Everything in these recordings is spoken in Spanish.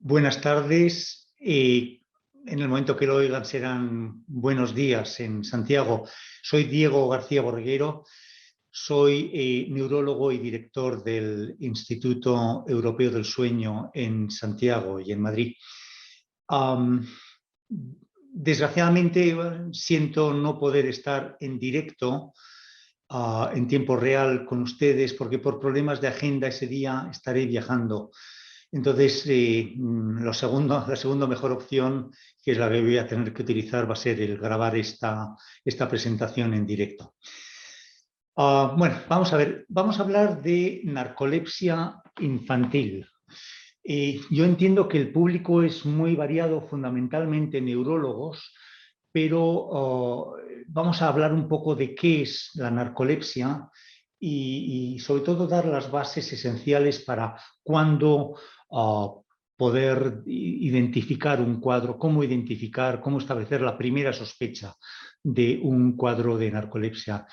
Buenas tardes. En el momento que lo oigan serán buenos días en Santiago. Soy Diego García Borreguero, soy neurólogo y director del Instituto Europeo del Sueño en Santiago y en Madrid. Am, Desgraciadamente siento no poder estar en directo en tiempo real con ustedes porque por problemas de agenda ese día estaré viajando. Entonces, la segunda mejor opción, que es la que voy a tener que utilizar, va a ser el grabar esta presentación en directo. Bueno, vamos a ver, vamos a hablar de narcolepsia infantil. Yo entiendo que el público es muy variado, fundamentalmente neurólogos, pero vamos a hablar un poco de qué es la narcolepsia y sobre todo dar las bases esenciales para cuándo poder identificar un cuadro, cómo identificar, cómo establecer la primera sospecha de un cuadro de narcolepsia.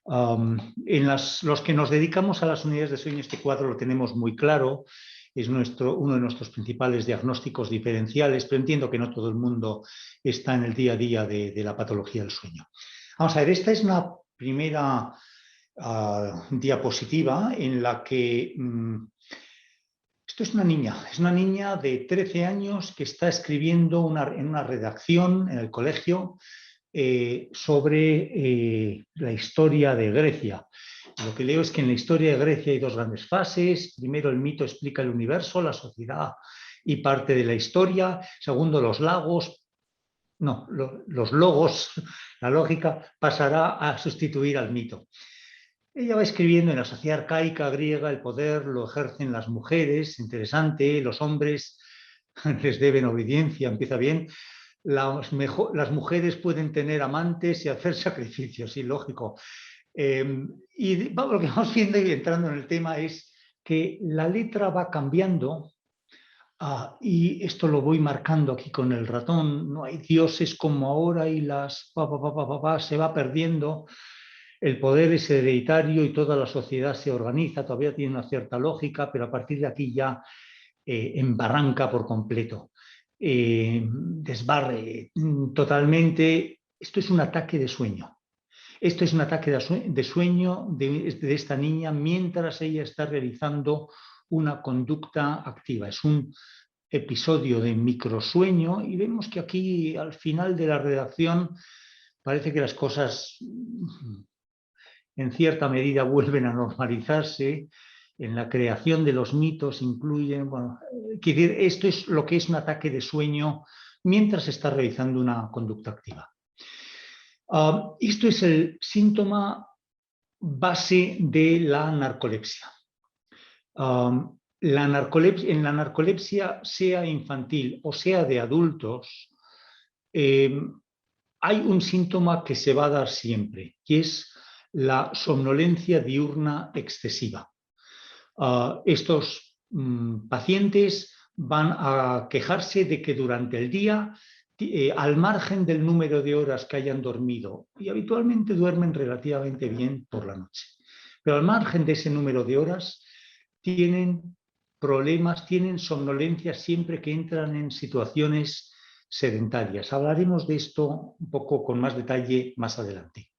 Los que nos dedicamos a las unidades de sueño, este cuadro lo tenemos muy claro, es uno de nuestros principales diagnósticos diferenciales, pero entiendo que no todo el mundo está en el día a día de la patología del sueño. Vamos a ver, esta es una primera diapositiva en la que esto es una niña de 13 años que está escribiendo en una redacción en el colegio sobre la historia de Grecia. Lo que leo es que en la historia de Grecia hay dos grandes fases. Primero, el mito explica el universo, la sociedad y parte de la historia. Segundo, los logos, la lógica pasará a sustituir al mito. Ella va escribiendo en la sociedad arcaica griega, el poder lo ejercen las mujeres, interesante, los hombres les deben obediencia, empieza bien. Las mujeres pueden tener amantes y hacer sacrificios, sí, lógico. Y lo que vamos viendo y entrando en el tema es que la letra va cambiando y esto lo voy marcando aquí con el ratón. No hay dioses como ahora y se va perdiendo. El poder es hereditario y toda la sociedad se organiza, todavía tiene una cierta lógica, pero a partir de aquí ya embarranca por completo. Desbarre totalmente. Esto es un ataque de sueño. Esto es un ataque de sueño de esta niña mientras ella está realizando una conducta activa. Es un episodio de microsueño y vemos que aquí al final de la redacción parece que las cosas en cierta medida vuelven a normalizarse. En la creación de los mitos incluyen, bueno, quiero decir, esto es lo que es un ataque de sueño mientras se está realizando una conducta activa. Esto es el síntoma base de la narcolepsia. En la narcolepsia, sea infantil o sea de adultos, hay un síntoma que se va a dar siempre, que es la somnolencia diurna excesiva. Estos pacientes van a quejarse de que durante el día, al margen del número de horas que hayan dormido, y habitualmente duermen relativamente bien por la noche, pero al margen de ese número de horas, tienen problemas, tienen somnolencia siempre que entran en situaciones sedentarias. Hablaremos de esto un poco con más detalle más adelante.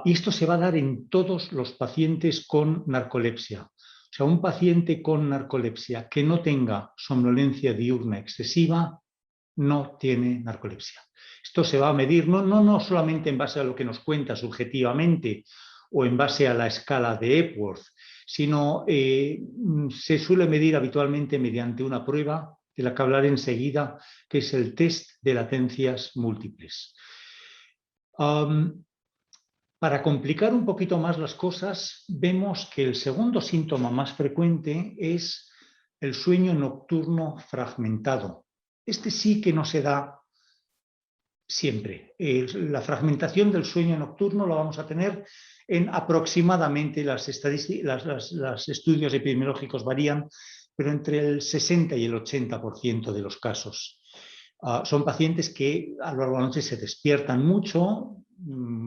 Y esto se va a dar en todos los pacientes con narcolepsia. O sea, un paciente con narcolepsia que no tenga somnolencia diurna excesiva no tiene narcolepsia. Esto se va a medir no solamente en base a lo que nos cuenta subjetivamente o en base a la escala de Epworth, sino se suele medir habitualmente mediante una prueba de la que hablaré enseguida, que es el test de latencias múltiples. Para complicar un poquito más las cosas, vemos que el segundo síntoma más frecuente es el sueño nocturno fragmentado. Este sí que no se da siempre. La fragmentación del sueño nocturno lo vamos a tener en aproximadamente los estudios epidemiológicos varían, pero entre el 60 y el 80% de los casos. Son pacientes que a lo largo de la noche se despiertan mucho,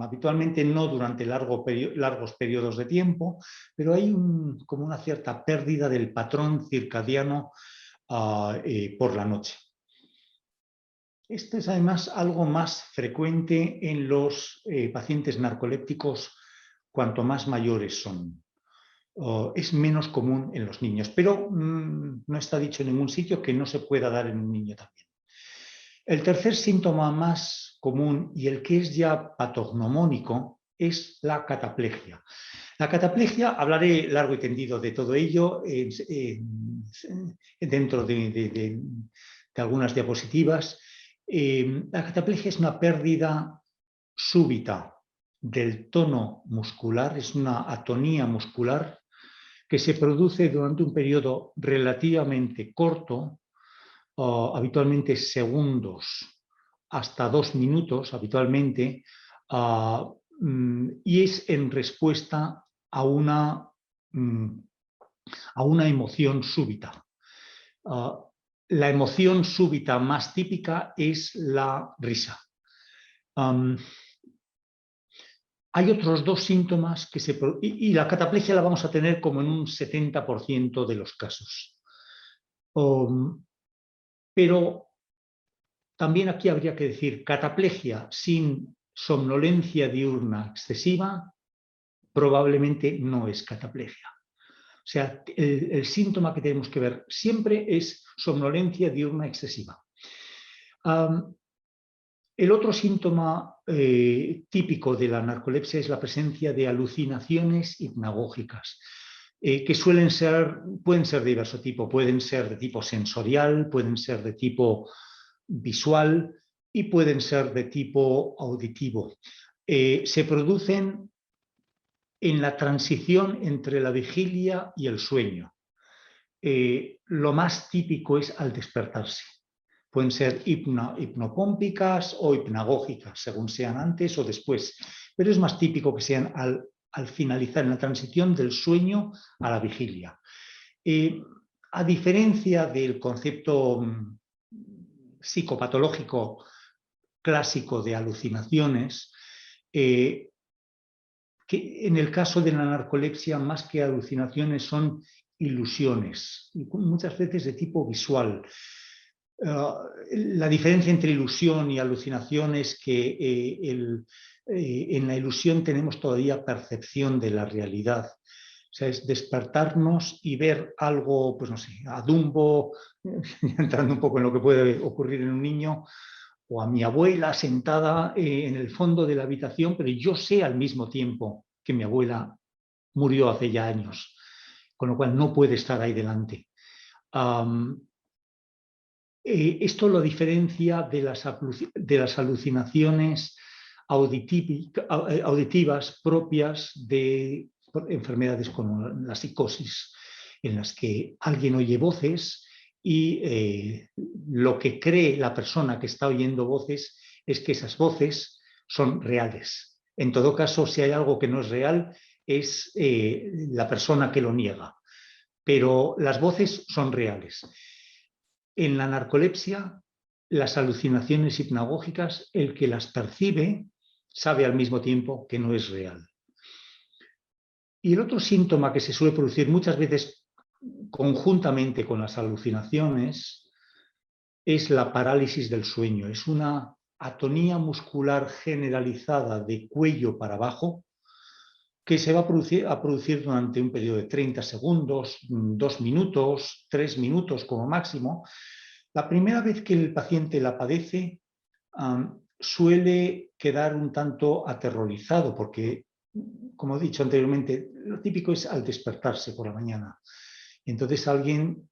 habitualmente no durante largos periodos de tiempo, pero hay como una cierta pérdida del patrón circadiano por la noche. Esto es además algo más frecuente en los pacientes narcolépticos cuanto más mayores son. Es menos común en los niños, pero no está dicho en ningún sitio que no se pueda dar en un niño también. El tercer síntoma más común y el que es ya patognomónico es la cataplegia. La cataplegia, hablaré largo y tendido de todo ello dentro de algunas diapositivas. La cataplegia es una pérdida súbita del tono muscular, es una atonía muscular que se produce durante un periodo relativamente corto, habitualmente segundos hasta 2 minutos, habitualmente, y es en respuesta a una emoción súbita. La emoción súbita más típica es la risa. Hay otros dos síntomas que y la cataplegia la vamos a tener como en un 70% de los casos. Pero también aquí habría que decir cataplegia sin somnolencia diurna excesiva probablemente no es cataplegia. O sea, el síntoma que tenemos que ver siempre es somnolencia diurna excesiva. El otro síntoma típico de la narcolepsia es la presencia de alucinaciones hipnagógicas, que pueden ser de diverso tipo, pueden ser de tipo sensorial, pueden ser de tipo visual y pueden ser de tipo auditivo. Se producen en la transición entre la vigilia y el sueño. Lo más típico es al despertarse. Pueden ser hipnopómpicas o hipnagógicas, según sean antes o después, pero es más típico que sean al finalizar, en la transición del sueño a la vigilia. A diferencia del concepto psicopatológico clásico de alucinaciones, que en el caso de la narcolepsia, más que alucinaciones, son ilusiones, muchas veces de tipo visual. La diferencia entre ilusión y alucinación es que en la ilusión tenemos todavía percepción de la realidad. O sea, es despertarnos y ver algo, pues no sé, a Dumbo, entrando un poco en lo que puede ocurrir en un niño, o a mi abuela sentada en el fondo de la habitación, pero yo sé al mismo tiempo que mi abuela murió hace ya años, con lo cual no puede estar ahí delante. Esto lo diferencia de las alucinaciones auditivas propias de enfermedades como la psicosis, en las que alguien oye voces y lo que cree la persona que está oyendo voces es que esas voces son reales. En todo caso, si hay algo que no es real, es la persona que lo niega. Pero las voces son reales. En la narcolepsia, las alucinaciones hipnagógicas, el que las percibe sabe al mismo tiempo que no es real. Y el otro síntoma que se suele producir muchas veces conjuntamente con las alucinaciones es la parálisis del sueño. Es una atonía muscular generalizada de cuello para abajo que se va a producir durante un periodo de 30 segundos, 2 minutos, 3 minutos como máximo. La primera vez que el paciente la padece suele quedar un tanto aterrorizado porque, como he dicho anteriormente, lo típico es al despertarse por la mañana. Entonces alguien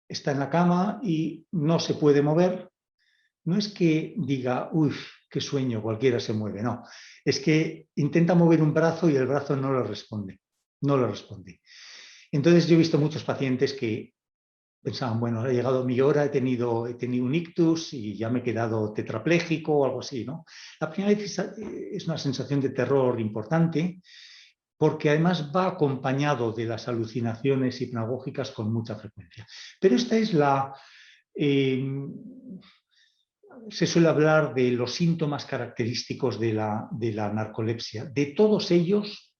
está en la cama y no se puede mover. No es que diga, uy, qué sueño, cualquiera se mueve, no. Es que intenta mover un brazo y el brazo no lo responde. No lo responde. Entonces yo he visto muchos pacientes que pensaban, bueno, ha llegado mi hora, he tenido un ictus y ya me he quedado tetrapléjico o algo así, ¿no? La primera vez es una sensación de terror importante porque además va acompañado de las alucinaciones hipnagógicas con mucha frecuencia. Pero esta es se suele hablar de los síntomas característicos de la narcolepsia. De todos ellos,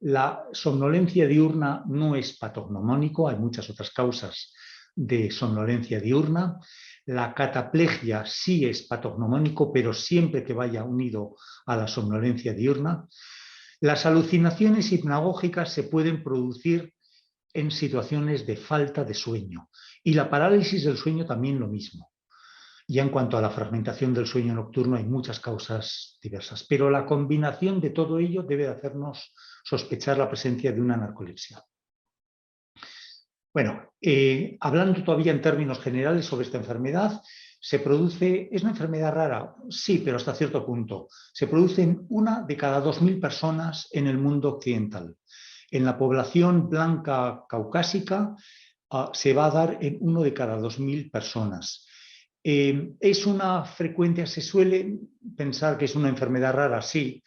la somnolencia diurna no es patognomónico, hay muchas otras causas de somnolencia diurna. La cataplegia sí es patognomónico, pero siempre que vaya unido a la somnolencia diurna. Las alucinaciones hipnagógicas se pueden producir en situaciones de falta de sueño, y la parálisis del sueño también lo mismo. Ya en cuanto a la fragmentación del sueño nocturno hay muchas causas diversas, pero la combinación de todo ello debe hacernos sospechar la presencia de una narcolepsia. Bueno, hablando todavía en términos generales sobre esta enfermedad, ¿es una enfermedad rara? Sí, pero hasta cierto punto. Se produce en 1 de cada 2.000 personas en el mundo occidental. En la población blanca caucásica se va a dar en 1 de cada 2.000 personas. ¿Es una frecuencia? Se suele pensar que es una enfermedad rara, sí,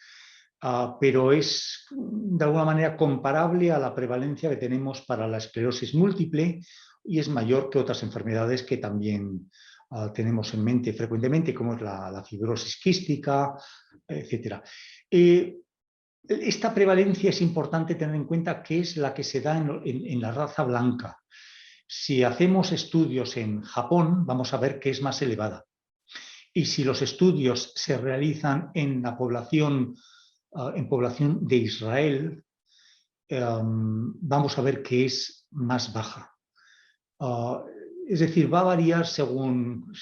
pero es de alguna manera comparable a la prevalencia que tenemos para la esclerosis múltiple y es mayor que otras enfermedades que también tenemos en mente frecuentemente, como es la fibrosis quística, etc. Esta prevalencia es importante tener en cuenta que es la que se da en la raza blanca. Si hacemos estudios en Japón, vamos a ver que es más elevada. Y si los estudios se realizan en la población de Israel, vamos a ver que es más baja. Es decir, va a variar según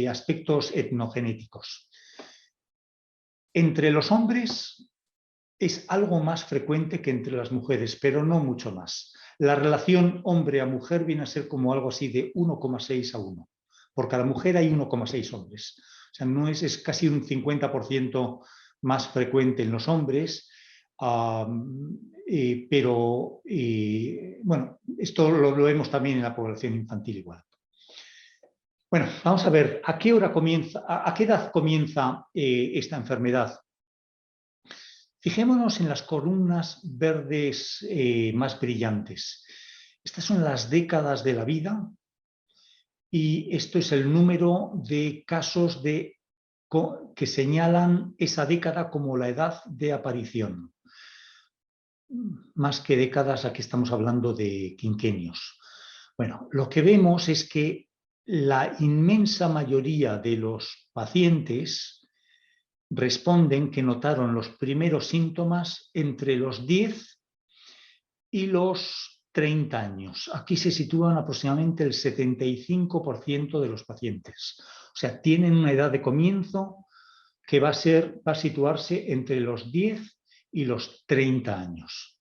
aspectos etnogenéticos. Entre los hombres es algo más frecuente que entre las mujeres, pero no mucho más. La relación hombre a mujer viene a ser como algo así de 1,6 a 1. Por cada mujer hay 1,6 hombres. O sea, no es casi un 50% más frecuente en los hombres, pero bueno, esto lo vemos también en la población infantil igual. Bueno, vamos a ver, ¿a qué edad comienza esta enfermedad? Fijémonos en las columnas verdes más brillantes. Estas son las décadas de la vida y esto es el número de casos que señalan esa década como la edad de aparición. Más que décadas, aquí estamos hablando de quinquenios. Bueno, lo que vemos es que la inmensa mayoría de los pacientes responden que notaron los primeros síntomas entre los 10 y los 30 años. Aquí se sitúan aproximadamente el 75% de los pacientes. O sea, tienen una edad de comienzo que va a situarse entre los 10 y los 30 años.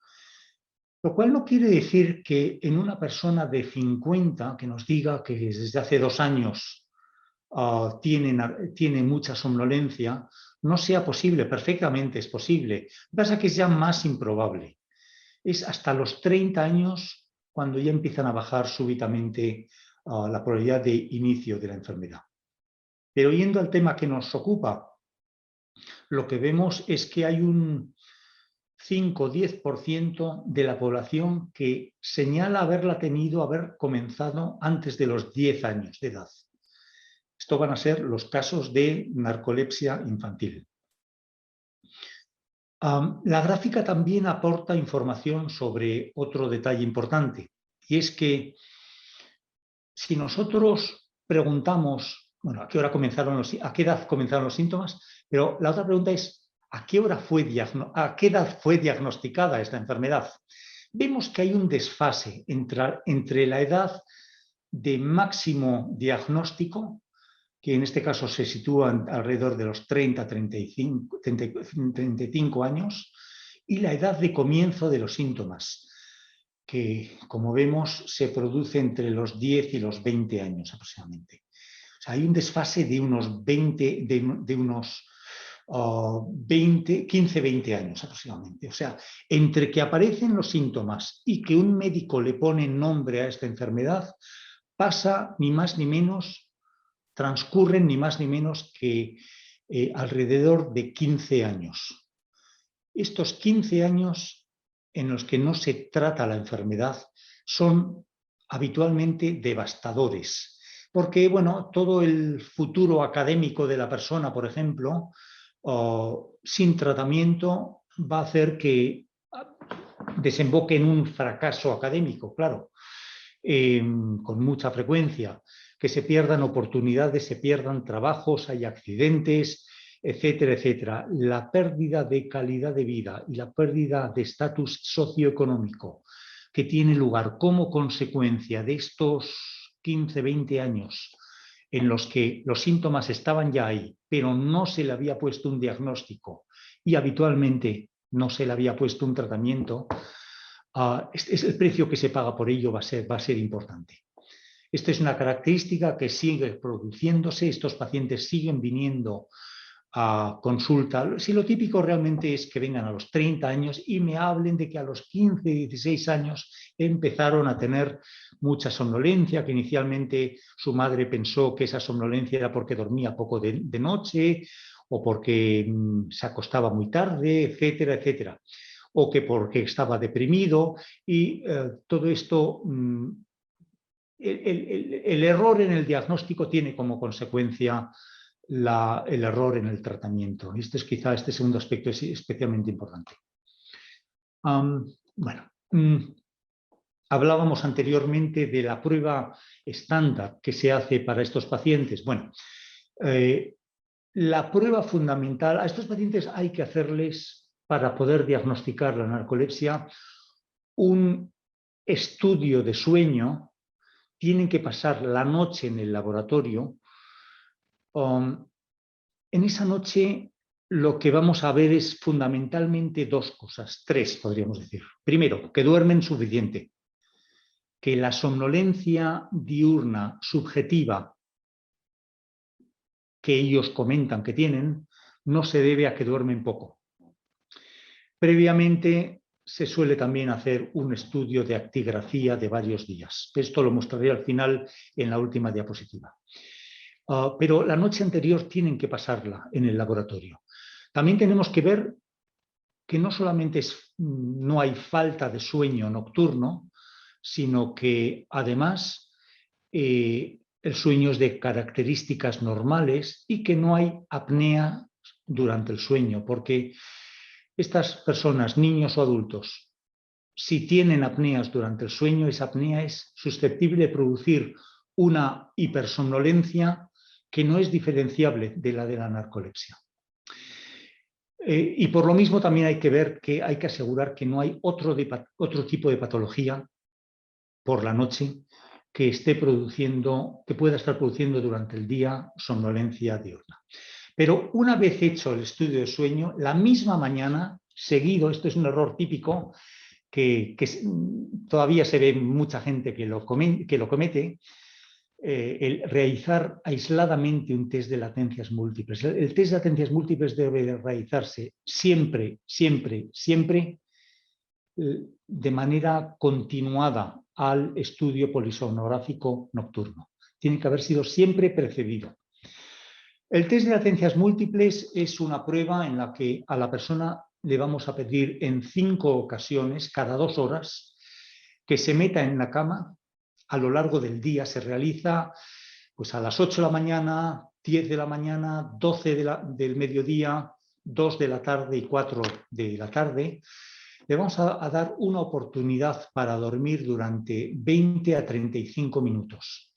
Lo cual no quiere decir que en una persona de 50 que nos diga que desde hace 2 años tiene mucha somnolencia, no sea posible. Perfectamente es posible. Lo que pasa es que es ya más improbable. Es hasta los 30 años cuando ya empiezan a bajar súbitamente la probabilidad de inicio de la enfermedad. Pero yendo al tema que nos ocupa, lo que vemos es que hay un 5 o 10% de la población que señala haber comenzado antes de los 10 años de edad. Esto van a ser los casos de narcolepsia infantil. La gráfica también aporta información sobre otro detalle importante, y es que si nosotros preguntamos, bueno, ¿a qué edad comenzaron los síntomas? Pero la otra pregunta es, ¿a qué edad fue diagnosticada esta enfermedad? Vemos que hay un desfase entre la edad de máximo diagnóstico, que en este caso se sitúan alrededor de los 30-35 años, y la edad de comienzo de los síntomas, que como vemos se produce entre los 10 y los 20 años aproximadamente. O sea, hay un desfase de unos 15-20 años aproximadamente. O sea, entre que aparecen los síntomas y que un médico le pone nombre a esta enfermedad, pasa ni más ni menos, transcurren ni más ni menos que alrededor de 15 años. Estos 15 años en los que no se trata la enfermedad son habitualmente devastadores, porque bueno, todo el futuro académico de la persona, por ejemplo, sin tratamiento va a hacer que desemboque en un fracaso académico, claro. con mucha frecuencia, que se pierdan oportunidades, se pierdan trabajos, hay accidentes, etcétera, etcétera. La pérdida de calidad de vida y la pérdida de estatus socioeconómico que tiene lugar como consecuencia de estos 15, 20 años en los que los síntomas estaban ya ahí, pero no se le había puesto un diagnóstico y habitualmente no se le había puesto un tratamiento, es el precio que se paga por ello va a ser importante. Esta es una característica que sigue produciéndose, estos pacientes siguen viniendo a consulta. Si lo típico realmente es que vengan a los 30 años y me hablen de que a los 15, 16 años empezaron a tener mucha somnolencia, que inicialmente su madre pensó que esa somnolencia era porque dormía poco de noche o porque se acostaba muy tarde, etcétera, etcétera, o que porque estaba deprimido y todo esto... El error en el diagnóstico tiene como consecuencia el error en el tratamiento. Y este segundo aspecto es especialmente importante. Bueno, hablábamos anteriormente de la prueba estándar que se hace para estos pacientes. Bueno, la prueba fundamental, a estos pacientes hay que hacerles, para poder diagnosticar la narcolepsia, un estudio de sueño. Tienen que pasar la noche en el laboratorio. En esa noche lo que vamos a ver es fundamentalmente dos cosas, tres podríamos decir. Primero, que duermen suficiente, que la somnolencia diurna subjetiva que ellos comentan que tienen no se debe a que duermen poco. Previamente se suele también hacer un estudio de actigrafía de varios días. Esto lo mostraré al final en la última diapositiva. Pero la noche anterior tienen que pasarla en el laboratorio. También tenemos que ver que no solamente no hay falta de sueño nocturno, sino que además el sueño es de características normales y que no hay apnea durante el sueño, porque estas personas, niños o adultos, si tienen apneas durante el sueño, esa apnea es susceptible de producir una hipersomnolencia que no es diferenciable de la narcolepsia. Y por lo mismo también hay que ver que hay que asegurar que no hay otro tipo de patología por la noche que pueda estar produciendo durante el día somnolencia diurna. Pero una vez hecho el estudio de sueño, la misma mañana, seguido, esto es un error típico que todavía se ve mucha gente que lo comete, el realizar aisladamente un test de latencias múltiples. El test de latencias múltiples debe realizarse siempre, siempre, siempre de manera continuada al estudio polisomnográfico nocturno. Tiene que haber sido siempre precedido. El test de latencias múltiples es una prueba en la que a la persona le vamos a pedir en 5 ocasiones, cada 2 horas, que se meta en la cama. A lo largo del día se realiza pues, a las 8 de la mañana, 10 de la mañana, 12 del mediodía, 2 de la tarde y 4 de la tarde. Le vamos a dar una oportunidad para dormir durante 20 a 35 minutos.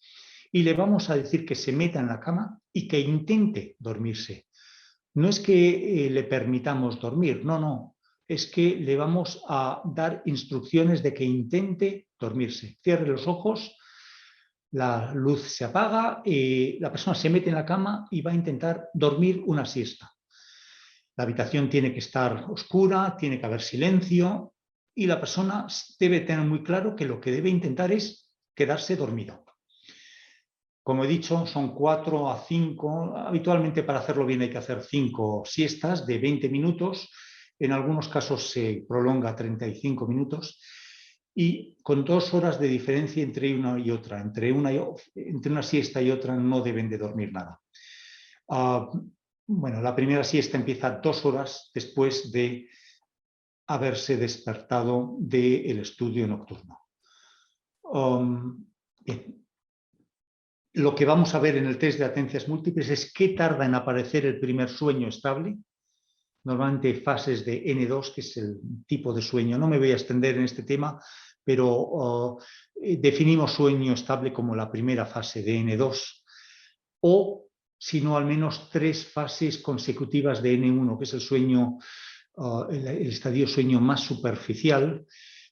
Y le vamos a decir que se meta en la cama y que intente dormirse. No es que le permitamos dormir, no. Es que le vamos a dar instrucciones de que intente dormirse. Cierre los ojos, la luz se apaga, la persona se mete en la cama y va a intentar dormir una siesta. La habitación tiene que estar oscura, tiene que haber silencio y la persona debe tener muy claro que lo que debe intentar es quedarse dormido. Como he dicho, son 4 a 5. Habitualmente para hacerlo bien hay que hacer 5 siestas de 20 minutos. En algunos casos se prolonga a 35 minutos. Y con 2 horas de diferencia entre una y otra. Entre una siesta y otra no deben de dormir nada. Bueno, la primera siesta empieza 2 horas después de haberse despertado del estudio nocturno. Bien. Lo que vamos a ver en el test de latencias múltiples es qué tarda en aparecer el primer sueño estable. Normalmente fases de N2, que es el tipo de sueño. No me voy a extender en este tema, pero definimos sueño estable como la primera fase de N2, o si no al menos 3 fases consecutivas de N1, que es el sueño, el estadio sueño más superficial,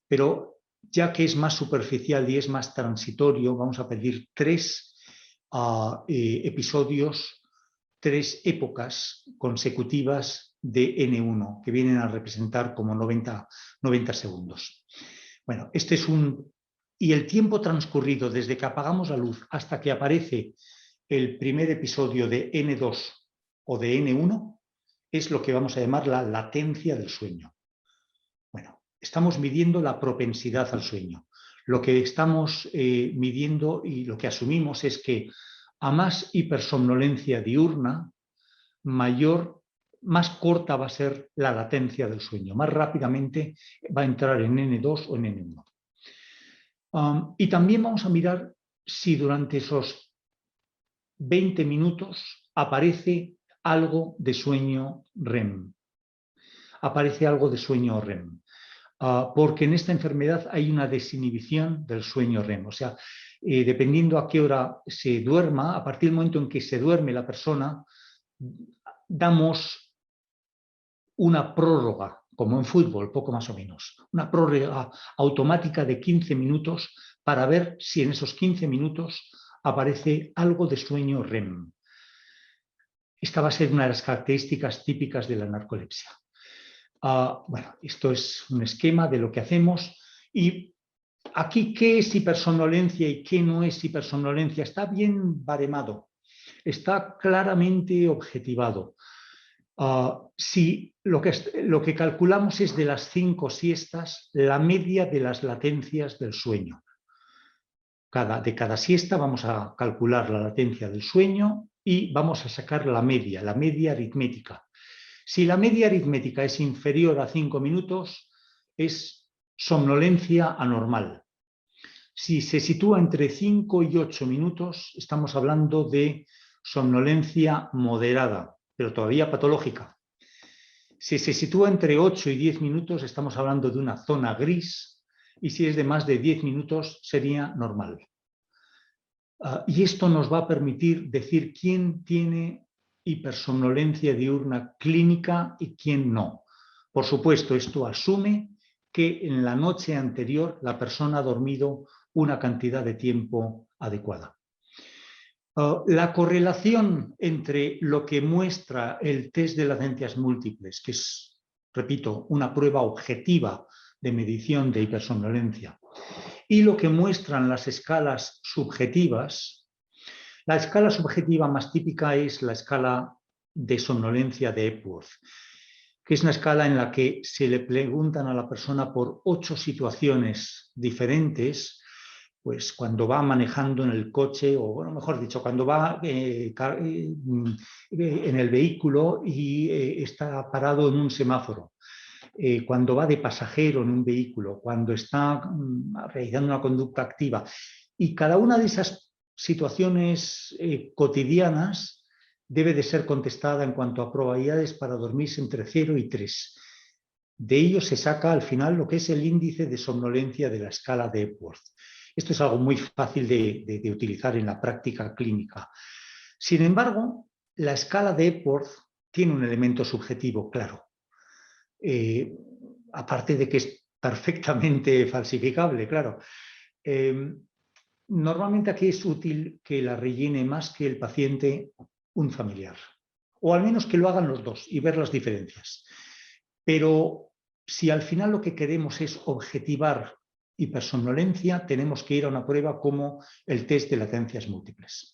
pero ya que es más superficial y es más transitorio, vamos a pedir 3 episodios, 3 épocas consecutivas de N1, que vienen a representar como 90 segundos. Bueno, este es y el tiempo transcurrido desde que apagamos la luz hasta que aparece el primer episodio de N2 o de N1 es lo que vamos a llamar la latencia del sueño. Bueno, estamos midiendo la propensidad al sueño. Lo que estamos midiendo y lo que asumimos es que a más hipersomnolencia diurna, más corta va a ser la latencia del sueño. Más rápidamente va a entrar en N2 o en N1. Y también vamos a mirar si durante esos 20 minutos aparece algo de sueño REM. Aparece algo de sueño REM. Porque en esta enfermedad hay una desinhibición del sueño REM. O sea, dependiendo a qué hora se duerma, a partir del momento en que se duerme la persona, damos una prórroga, como en fútbol, poco más o menos, una prórroga automática de 15 minutos para ver si en esos 15 minutos aparece algo de sueño REM. Esta va a ser una de las características típicas de la narcolepsia. Bueno, esto es un esquema de lo que hacemos y aquí qué es hipersomnolencia y qué no es hipersomnolencia. Está bien baremado, está claramente objetivado. Si lo que calculamos es de las 5 siestas, la media de las latencias del sueño. De cada siesta vamos a calcular la latencia del sueño y vamos a sacar la media aritmética. Si la media aritmética es inferior a 5 minutos, es somnolencia anormal. Si se sitúa entre 5 y 8 minutos, estamos hablando de somnolencia moderada, pero todavía patológica. Si se sitúa entre 8 y 10 minutos, estamos hablando de una zona gris, y si es de más de 10 minutos, sería normal. Y esto nos va a permitir decir quién tiene hipersomnolencia diurna clínica y quién no. Por supuesto, esto asume que en la noche anterior la persona ha dormido una cantidad de tiempo adecuada. La correlación entre lo que muestra el test de latencias múltiples, que es, repito, una prueba objetiva de medición de hipersomnolencia, y lo que muestran las escalas subjetivas. La escala subjetiva más típica es la escala de somnolencia de Epworth, que es una escala en la que se le preguntan a la persona por 8 situaciones diferentes, pues cuando va manejando en el coche, o bueno, mejor dicho, cuando va en el vehículo y está parado en un semáforo. Cuando va de pasajero en un vehículo, cuando está realizando una conducta activa. Y cada una de esas situaciones cotidianas debe de ser contestada en cuanto a probabilidades para dormirse entre 0 y 3. De ello se saca al final lo que es el índice de somnolencia de la escala de Epworth. Esto es algo muy fácil de utilizar en la práctica clínica. Sin embargo, la escala de Epworth tiene un elemento subjetivo claro. Aparte de que es perfectamente falsificable, claro. Normalmente aquí es útil que la rellene más que el paciente un familiar, o al menos que lo hagan los dos y ver las diferencias. Pero si al final lo que queremos es objetivar hipersomnolencia, tenemos que ir a una prueba como el test de latencias múltiples.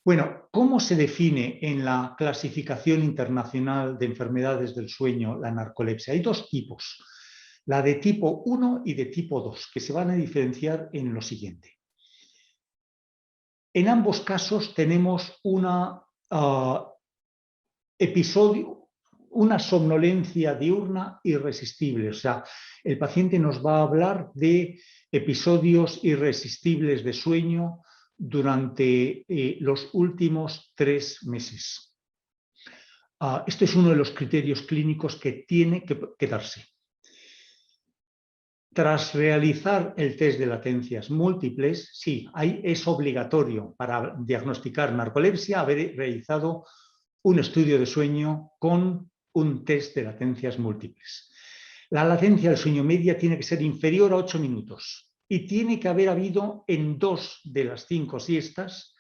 Bueno, ¿cómo se define en la clasificación internacional de enfermedades del sueño la narcolepsia? Hay 2 tipos, la de tipo 1 y de tipo 2, que se van a diferenciar en lo siguiente. En ambos casos tenemos una somnolencia diurna irresistible. O sea, el paciente nos va a hablar de episodios irresistibles de sueño durante los últimos 3 meses. Este es uno de los criterios clínicos que tiene que darse. Tras realizar el test de latencias múltiples, sí, es obligatorio para diagnosticar narcolepsia haber realizado un estudio de sueño con un test de latencias múltiples. La latencia del sueño media tiene que ser inferior a 8 minutos y tiene que haber habido en 2 de las 5 siestas,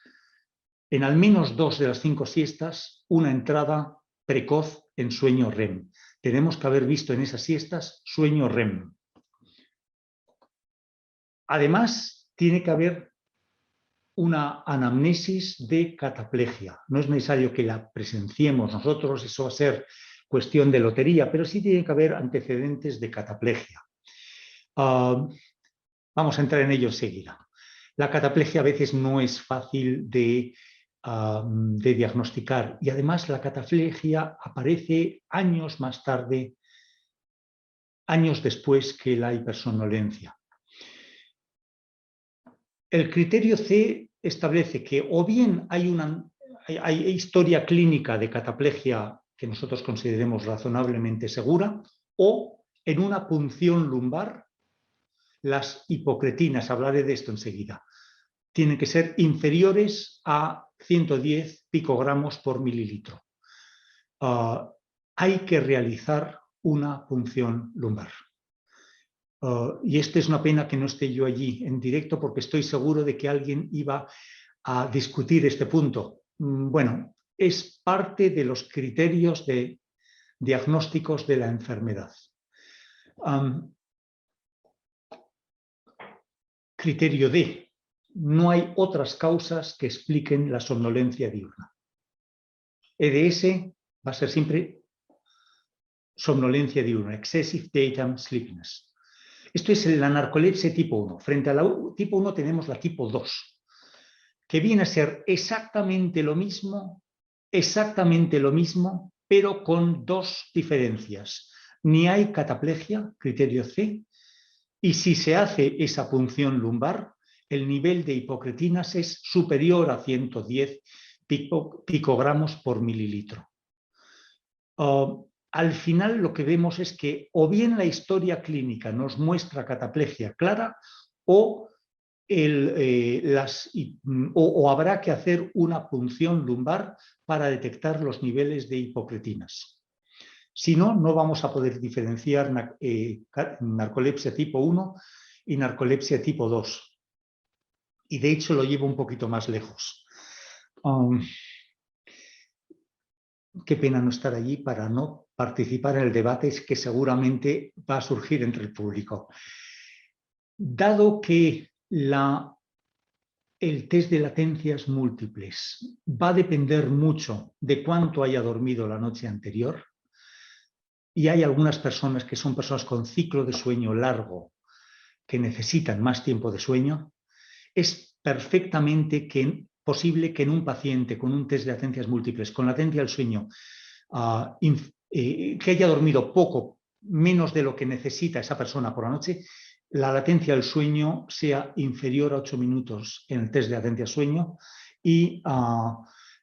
en al menos 2 de las 5 siestas, una entrada precoz en sueño REM. Tenemos que haber visto en esas siestas sueño REM. Además, tiene que haber una anamnesis de cataplegia. No es necesario que la presenciemos nosotros, eso va a ser cuestión de lotería, pero sí tiene que haber antecedentes de cataplegia. Vamos a entrar en ello enseguida. La cataplegia a veces no es fácil de diagnosticar y además la cataplegia aparece años más tarde, años después que la hipersomnolencia. El criterio C establece que o bien hay historia clínica de cataplegia que nosotros consideremos razonablemente segura, o en una punción lumbar, las hipocretinas, hablaré de esto enseguida, tienen que ser inferiores a 110 picogramos por mililitro. Hay que realizar una punción lumbar. Y esta es una pena que no esté yo allí en directo porque estoy seguro de que alguien iba a discutir este punto. Bueno, es parte de los criterios de diagnósticos de la enfermedad. Criterio D. No hay otras causas que expliquen la somnolencia diurna. EDS va a ser siempre somnolencia diurna, excessive daytime sleepiness. Esto es la narcolepsia tipo 1. Frente a la tipo 1 tenemos la tipo 2, que viene a ser exactamente lo mismo, pero con dos diferencias. Ni hay cataplegia, criterio C, y si se hace esa punción lumbar, el nivel de hipocretinas es superior a 110 picogramos por mililitro. Al final lo que vemos es que o bien la historia clínica nos muestra cataplegia clara o habrá que hacer una punción lumbar para detectar los niveles de hipocretinas. Si no, no vamos a poder diferenciar narcolepsia tipo 1 y narcolepsia tipo 2. Y de hecho lo llevo un poquito más lejos. Qué pena no estar allí para no participar en el debate que seguramente va a surgir entre el público. Dado que el test de latencias múltiples va a depender mucho de cuánto haya dormido la noche anterior, y hay algunas personas que son personas con ciclo de sueño largo que necesitan más tiempo de sueño, es perfectamente posible que en un paciente con un test de latencias múltiples, con latencia del sueño, que haya dormido poco, menos de lo que necesita esa persona por la noche, la latencia del sueño sea inferior a 8 minutos en el test de latencia del sueño y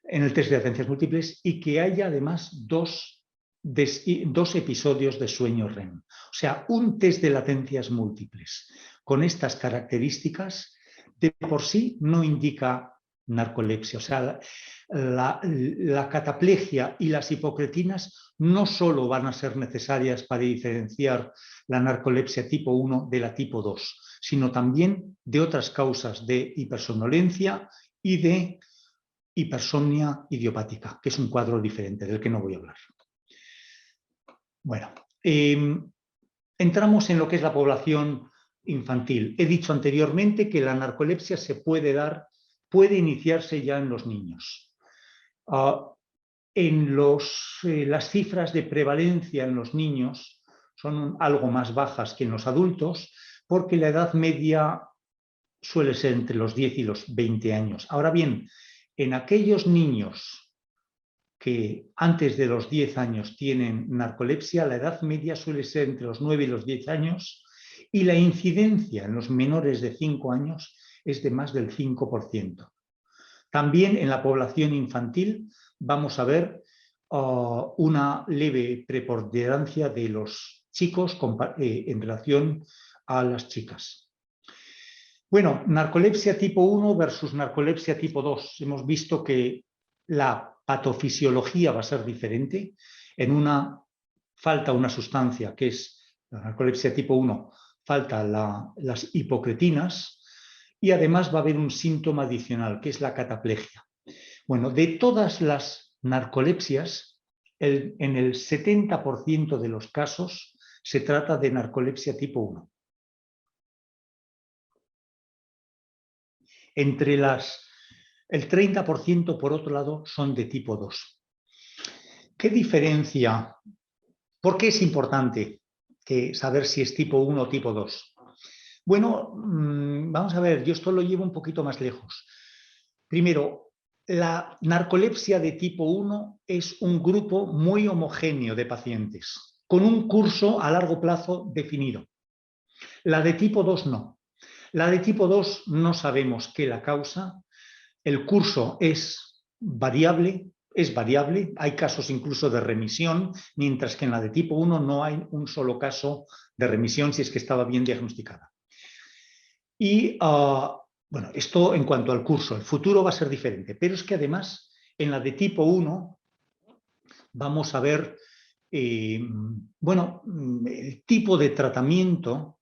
en el test de latencias múltiples, y que haya además dos episodios de sueño REM. O sea, un test de latencias múltiples con estas características de por sí no indica narcolepsia. O sea, la cataplegia y las hipocretinas no solo van a ser necesarias para diferenciar la narcolepsia tipo 1 de la tipo 2, sino también de otras causas de hipersomnolencia y de hipersomnia idiopática, que es un cuadro diferente del que no voy a hablar. Bueno, entramos en lo que es la población infantil. He dicho anteriormente que la narcolepsia puede iniciarse ya en los niños. Las cifras de prevalencia en los niños son algo más bajas que en los adultos, porque la edad media suele ser entre los 10 y los 20 años. Ahora bien, en aquellos niños que antes de los 10 años tienen narcolepsia, la edad media suele ser entre los 9 y los 10 años, y la incidencia en los menores de 5 años es de más del 5%. También en la población infantil vamos a ver una leve preponderancia de los chicos en relación a las chicas. Bueno, narcolepsia tipo 1 versus narcolepsia tipo 2. Hemos visto que la patofisiología va a ser diferente. En una falta una sustancia que es la narcolepsia tipo 1, falta las hipocretinas y además va a haber un síntoma adicional que es la cataplegia. Bueno, de todas las narcolepsias, en el 70% de los casos se trata de narcolepsia tipo 1. El 30%, por otro lado, son de tipo 2. ¿Qué diferencia? ¿Por qué es importante saber si es tipo 1 o tipo 2? Bueno, vamos a ver, yo esto lo llevo un poquito más lejos. Primero, la narcolepsia de tipo 1 es un grupo muy homogéneo de pacientes, con un curso a largo plazo definido. La de tipo 2 no. La de tipo 2 no sabemos qué la causa, el curso es variable, hay casos incluso de remisión, mientras que en la de tipo 1 no hay un solo caso de remisión si es que estaba bien diagnosticada. Y bueno, esto en cuanto al curso, el futuro va a ser diferente, pero es que además en la de tipo 1 vamos a ver, bueno, el tipo de tratamiento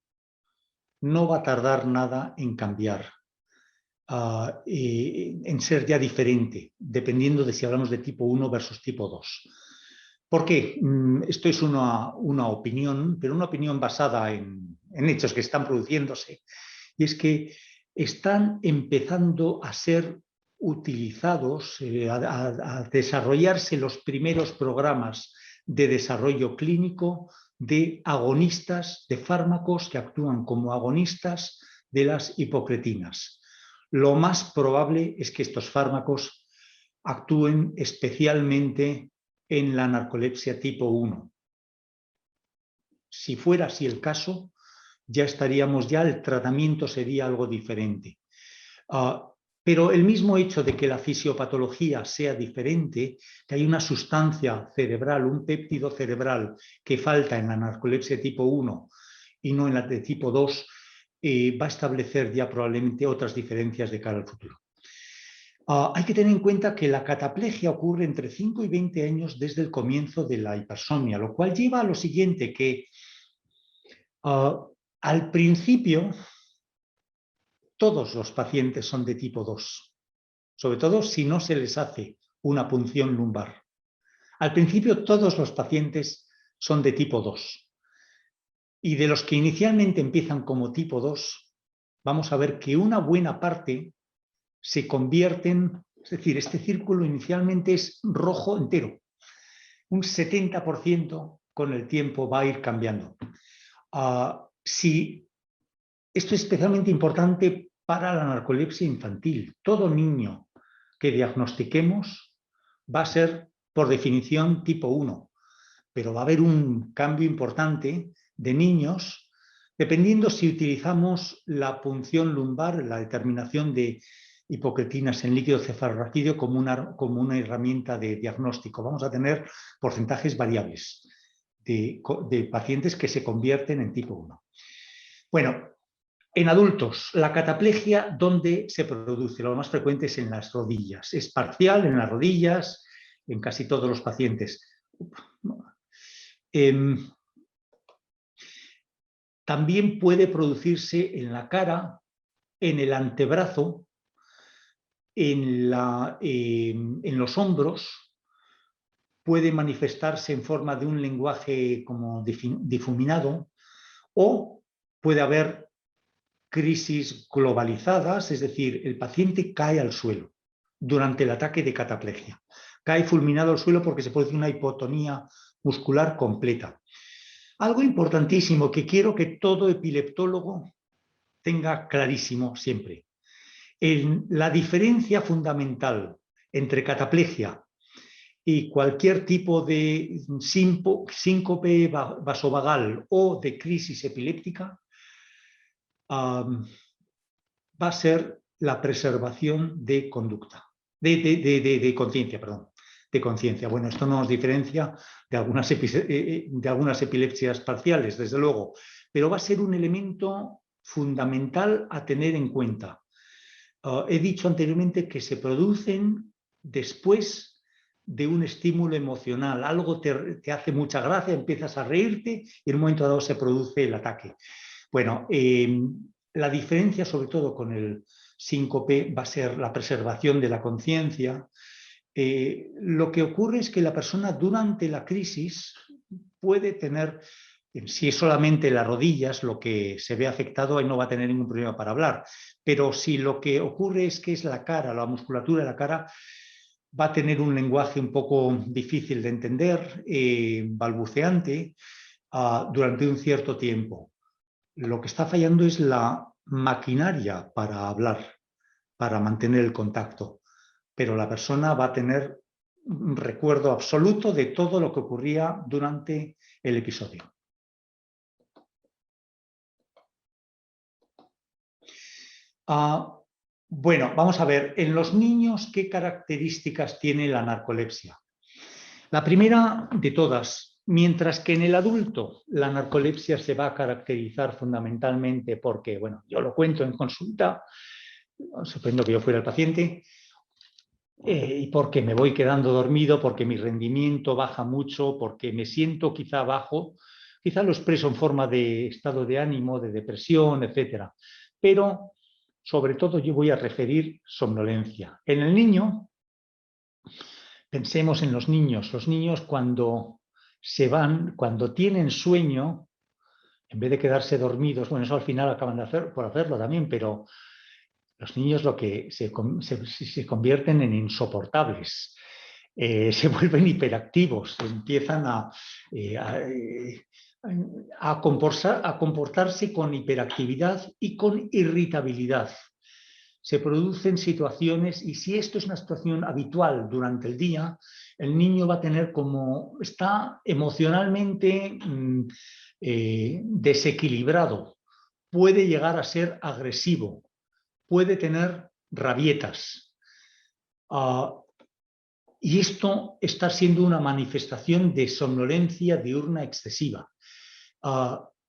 no va a tardar nada en cambiar, en ser ya diferente, dependiendo de si hablamos de tipo 1 versus tipo 2. ¿Por qué? Esto es una opinión, pero una opinión basada en hechos que están produciéndose. Y es que están empezando a ser utilizados, a desarrollarse los primeros programas de desarrollo clínico de agonistas, de fármacos que actúan como agonistas de las hipocretinas. Lo más probable es que estos fármacos actúen especialmente en la narcolepsia tipo 1. Si fuera así el caso, el tratamiento sería algo diferente. Pero el mismo hecho de que la fisiopatología sea diferente, que hay una sustancia cerebral, un péptido cerebral que falta en la narcolepsia tipo 1 y no en la de tipo 2, va a establecer ya probablemente otras diferencias de cara al futuro. Hay que tener en cuenta que la cataplegia ocurre entre 5 y 20 años desde el comienzo de la hipersomnia, lo cual lleva a lo siguiente, que al principio todos los pacientes son de tipo 2, sobre todo si no se les hace una punción lumbar. Al principio todos los pacientes son de tipo 2. Y de los que inicialmente empiezan como tipo 2, vamos a ver que una buena parte se convierten, es decir, este círculo inicialmente es rojo entero. Un 70% con el tiempo va a ir cambiando. Esto es especialmente importante para la narcolepsia infantil. Todo niño que diagnostiquemos va a ser, por definición, tipo 1, pero va a haber un cambio importante de niños, dependiendo si utilizamos la punción lumbar, la determinación de hipocretinas en líquido cefalorraquídeo como una herramienta de diagnóstico. Vamos a tener porcentajes variables de pacientes que se convierten en tipo 1. Bueno, en adultos, la cataplegia, ¿dónde se produce? Lo más frecuente es en las rodillas. Es parcial en las rodillas, en casi todos los pacientes. También puede producirse en la cara, en el antebrazo, en los hombros, puede manifestarse en forma de un lenguaje como difuminado, o puede haber crisis globalizadas, es decir, el paciente cae al suelo durante el ataque de cataplegia. Cae fulminado al suelo porque se produce una hipotonía muscular completa. Algo importantísimo que quiero que todo epileptólogo tenga clarísimo siempre. La diferencia fundamental entre cataplegia y cualquier tipo de síncope vasovagal o de crisis epiléptica va a ser la preservación de conducta, de conciencia, perdón, de conciencia. Bueno, esto no nos diferencia de algunas epilepsias parciales, desde luego, pero va a ser un elemento fundamental a tener en cuenta. He dicho anteriormente que se producen después de un estímulo emocional. Algo te hace mucha gracia, empiezas a reírte y en un momento dado se produce el ataque. Bueno, la diferencia sobre todo con el síncope va a ser la preservación de la conciencia. Lo que ocurre es que la persona durante la crisis puede tener, si es solamente las rodillas lo que se ve afectado, ahí no va a tener ningún problema para hablar, pero si lo que ocurre es que es la cara, la musculatura de la cara, va a tener un lenguaje un poco difícil de entender, balbuceante, durante un cierto tiempo. Lo que está fallando es la maquinaria para hablar, para mantener el contacto, pero la persona va a tener un recuerdo absoluto de todo lo que ocurría durante el episodio. Bueno, vamos a ver, en los niños, ¿qué características tiene la narcolepsia? La primera de todas, mientras que en el adulto la narcolepsia se va a caracterizar fundamentalmente porque, bueno, yo lo cuento en consulta, suponiendo que yo fuera el paciente, y porque me voy quedando dormido, porque mi rendimiento baja mucho, porque me siento quizá bajo, quizá lo expreso en forma de estado de ánimo, de depresión, etc. Pero sobre todo yo voy a referir somnolencia. En el niño, pensemos en los niños cuando se van, cuando tienen sueño, en vez de quedarse dormidos, bueno, eso al final acaban por hacerlo también, pero los niños lo que se convierten en insoportables, se vuelven hiperactivos, empiezan a comportarse con hiperactividad y con irritabilidad. Se producen situaciones, y si esto es una situación habitual durante el día, el niño va a tener está emocionalmente desequilibrado, puede llegar a ser agresivo, puede tener rabietas. Y esto está siendo una manifestación de somnolencia diurna excesiva.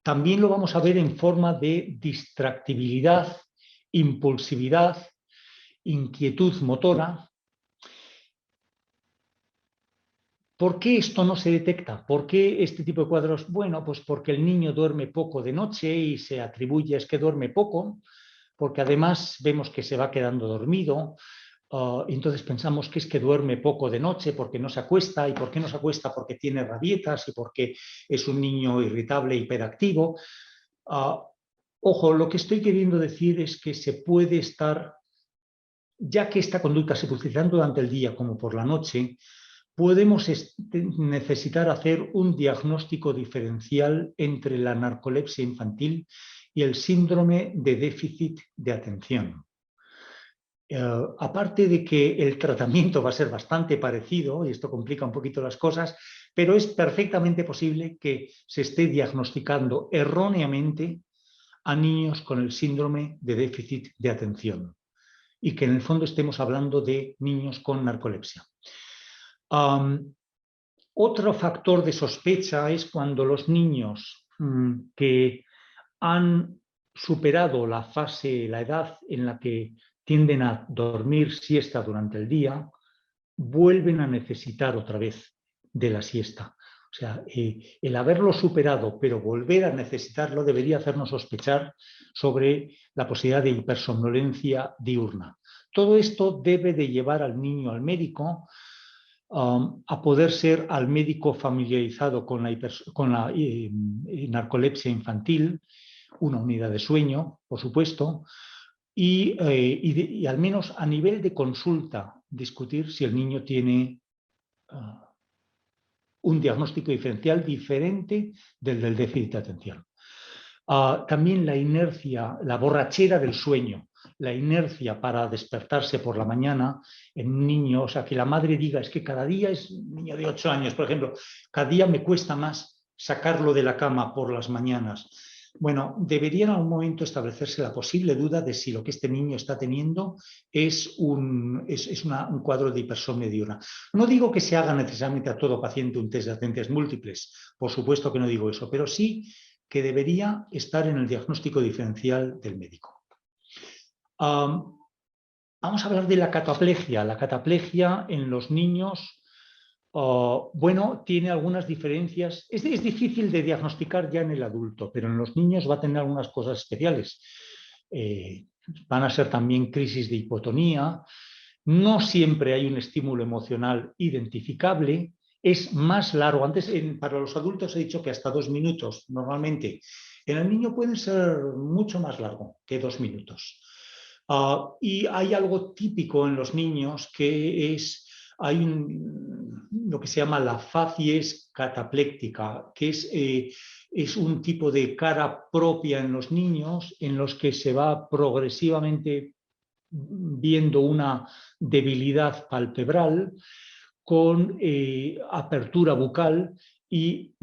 También lo vamos a ver en forma de distractibilidad, impulsividad, inquietud motora. ¿Por qué esto no se detecta? ¿Por qué este tipo de cuadros? Bueno, pues porque el niño duerme poco de noche y se atribuye es que duerme poco, porque además vemos que se va quedando dormido, entonces pensamos que es que duerme poco de noche porque no se acuesta. ¿Y por qué no se acuesta? Porque tiene rabietas y porque es un niño irritable, hiperactivo. Ojo, lo que estoy queriendo decir es que se puede estar, ya que esta conducta se produce tanto durante el día como por la noche, podemos necesitar hacer un diagnóstico diferencial entre la narcolepsia infantil y el síndrome de déficit de atención. Aparte de que el tratamiento va a ser bastante parecido, y esto complica un poquito las cosas, pero es perfectamente posible que se esté diagnosticando erróneamente a niños con el síndrome de déficit de atención y que en el fondo estemos hablando de niños con narcolepsia. Otro factor de sospecha es cuando los niños que han superado la edad en la que tienden a dormir siesta durante el día, vuelven a necesitar otra vez de la siesta. O sea, el haberlo superado, pero volver a necesitarlo, debería hacernos sospechar sobre la posibilidad de hipersomnolencia diurna. Todo esto debe de llevar al niño al médico, a poder ser al médico familiarizado con la narcolepsia infantil, una unidad de sueño, por supuesto, y al menos a nivel de consulta discutir si el niño tiene un diagnóstico diferencial diferente del déficit de atención. También la inercia, la borrachera del sueño, la inercia para despertarse por la mañana en un niño, o sea, que la madre diga, es que cada día es un niño de 8 años, por ejemplo, cada día me cuesta más sacarlo de la cama por las mañanas. Bueno, debería en algún momento establecerse la posible duda de si lo que este niño está teniendo es un cuadro de hipersomnia diurna. No digo que se haga necesariamente a todo paciente un test de atenciones múltiples, por supuesto que no digo eso, pero sí que debería estar en el diagnóstico diferencial del médico. Vamos a hablar de la cataplegia. La cataplegia en los niños, bueno, tiene algunas diferencias. Es difícil de diagnosticar ya en el adulto, pero en los niños va a tener algunas cosas especiales. Van a ser también crisis de hipotonía. No siempre hay un estímulo emocional identificable. Es más largo. Antes, para los adultos he dicho que hasta 2 minutos normalmente. En el niño puede ser mucho más largo que 2 minutos. Y hay algo típico en los niños que es, lo que se llama la facies catapléctica, que es un tipo de cara propia en los niños en los que se va progresivamente viendo una debilidad palpebral con apertura bucal y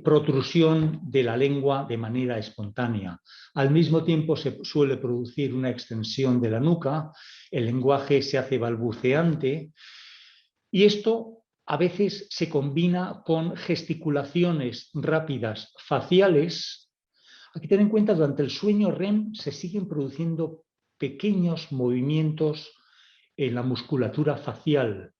protrusión de la lengua de manera espontánea. Al mismo tiempo se suele producir una extensión de la nuca, el lenguaje se hace balbuceante y esto a veces se combina con gesticulaciones rápidas faciales. Hay que tener en cuenta que durante el sueño REM se siguen produciendo pequeños movimientos en la musculatura facial.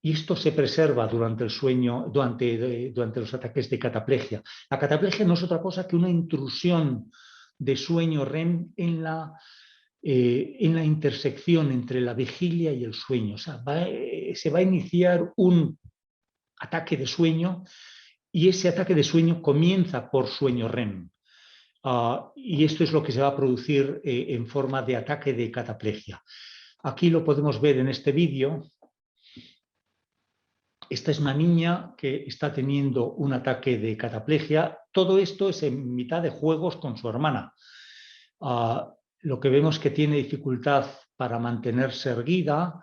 Y esto se preserva durante el sueño, durante los ataques de cataplegia. La cataplegia no es otra cosa que una intrusión de sueño REM en la intersección entre la vigilia y el sueño. O sea, se va a iniciar un ataque de sueño y ese ataque de sueño comienza por sueño REM. Y esto es lo que se va a producir en forma de ataque de cataplegia. Aquí lo podemos ver en este vídeo. Esta es una niña que está teniendo un ataque de cataplegia. Todo esto es en mitad de juegos con su hermana. Lo que vemos que tiene dificultad para mantenerse erguida,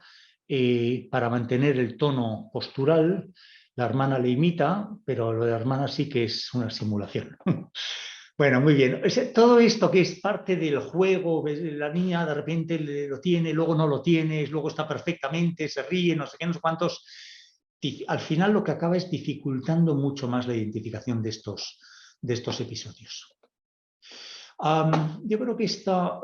para mantener el tono postural. La hermana le imita, pero lo de la hermana sí que es una simulación. Bueno, muy bien. Todo esto que es parte del juego, la niña de repente lo tiene, luego no lo tiene, luego está perfectamente, se ríe, no sé qué, no sé cuántos. Al final lo que acaba es dificultando mucho más la identificación de estos episodios. Yo creo que esta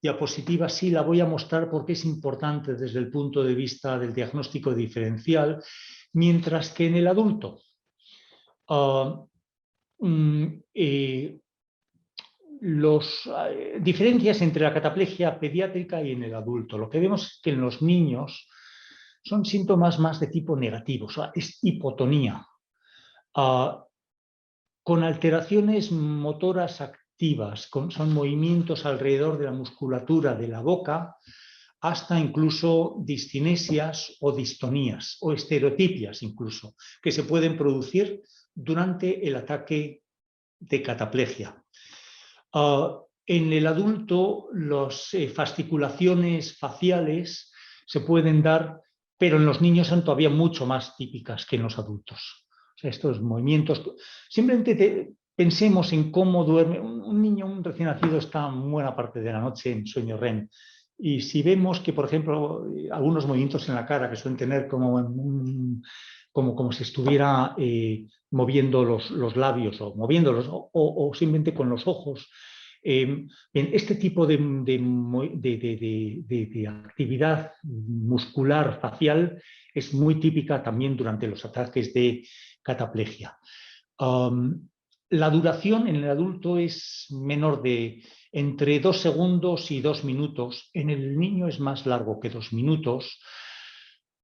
diapositiva sí la voy a mostrar porque es importante desde el punto de vista del diagnóstico diferencial, mientras que en el adulto las diferencias entre la cataplegia pediátrica y en el adulto. Lo que vemos es que en los niños son síntomas más de tipo negativo, o sea, es hipotonía, con alteraciones motoras activas, son movimientos alrededor de la musculatura de la boca, hasta incluso discinesias o distonías, o estereotipias incluso, que se pueden producir durante el ataque de cataplegia. En el adulto, las fasciculaciones faciales se pueden dar, pero en los niños son todavía mucho más típicas que en los adultos. O sea, estos movimientos, simplemente pensemos en cómo duerme un niño, un recién nacido está buena parte de la noche en sueño REM. Y si vemos que, por ejemplo, algunos movimientos en la cara que suelen tener como si estuviera moviendo los labios o moviéndolos o simplemente con los ojos, en este tipo de actividad muscular facial es muy típica también durante los ataques de cataplegia. La duración en el adulto es menor de entre 2 segundos y 2 minutos. En el niño es más largo que 2 minutos.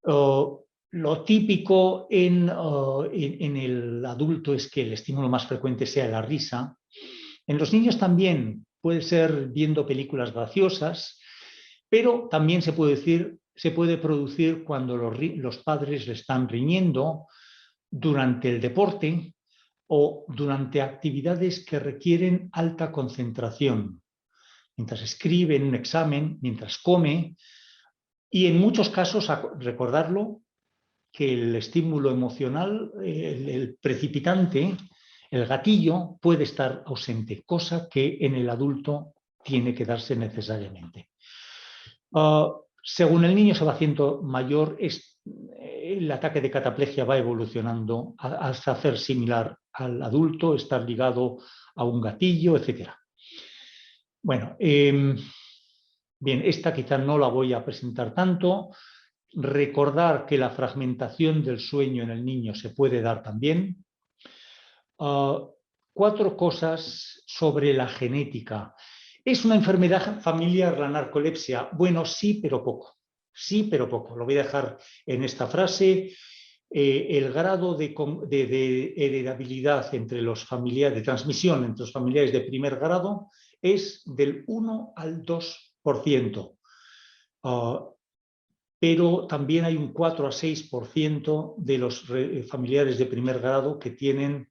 Lo típico en el adulto es que el estímulo más frecuente sea la risa. En los niños también puede ser viendo películas graciosas, pero también se puede producir cuando los padres le están riñendo durante el deporte o durante actividades que requieren alta concentración, mientras escribe en un examen, mientras come, y en muchos casos, recordarlo, que el estímulo emocional, el precipitante, el gatillo puede estar ausente, cosa que en el adulto tiene que darse necesariamente. Según el niño se va haciendo mayor, el ataque de cataplegia va evolucionando hasta hacer similar al adulto, estar ligado a un gatillo, etc. Bueno, bien, esta quizá no la voy a presentar tanto. Recordar que la fragmentación del sueño en el niño se puede dar también. 4 cosas sobre la genética. ¿Es una enfermedad familiar la narcolepsia? Bueno, sí, pero poco. Sí, pero poco. Lo voy a dejar en esta frase. El grado de heredabilidad entre los familiares, de transmisión entre los familiares de primer grado es del 1 al 2%. Pero también hay un 4 a 6% de los familiares de primer grado que tienen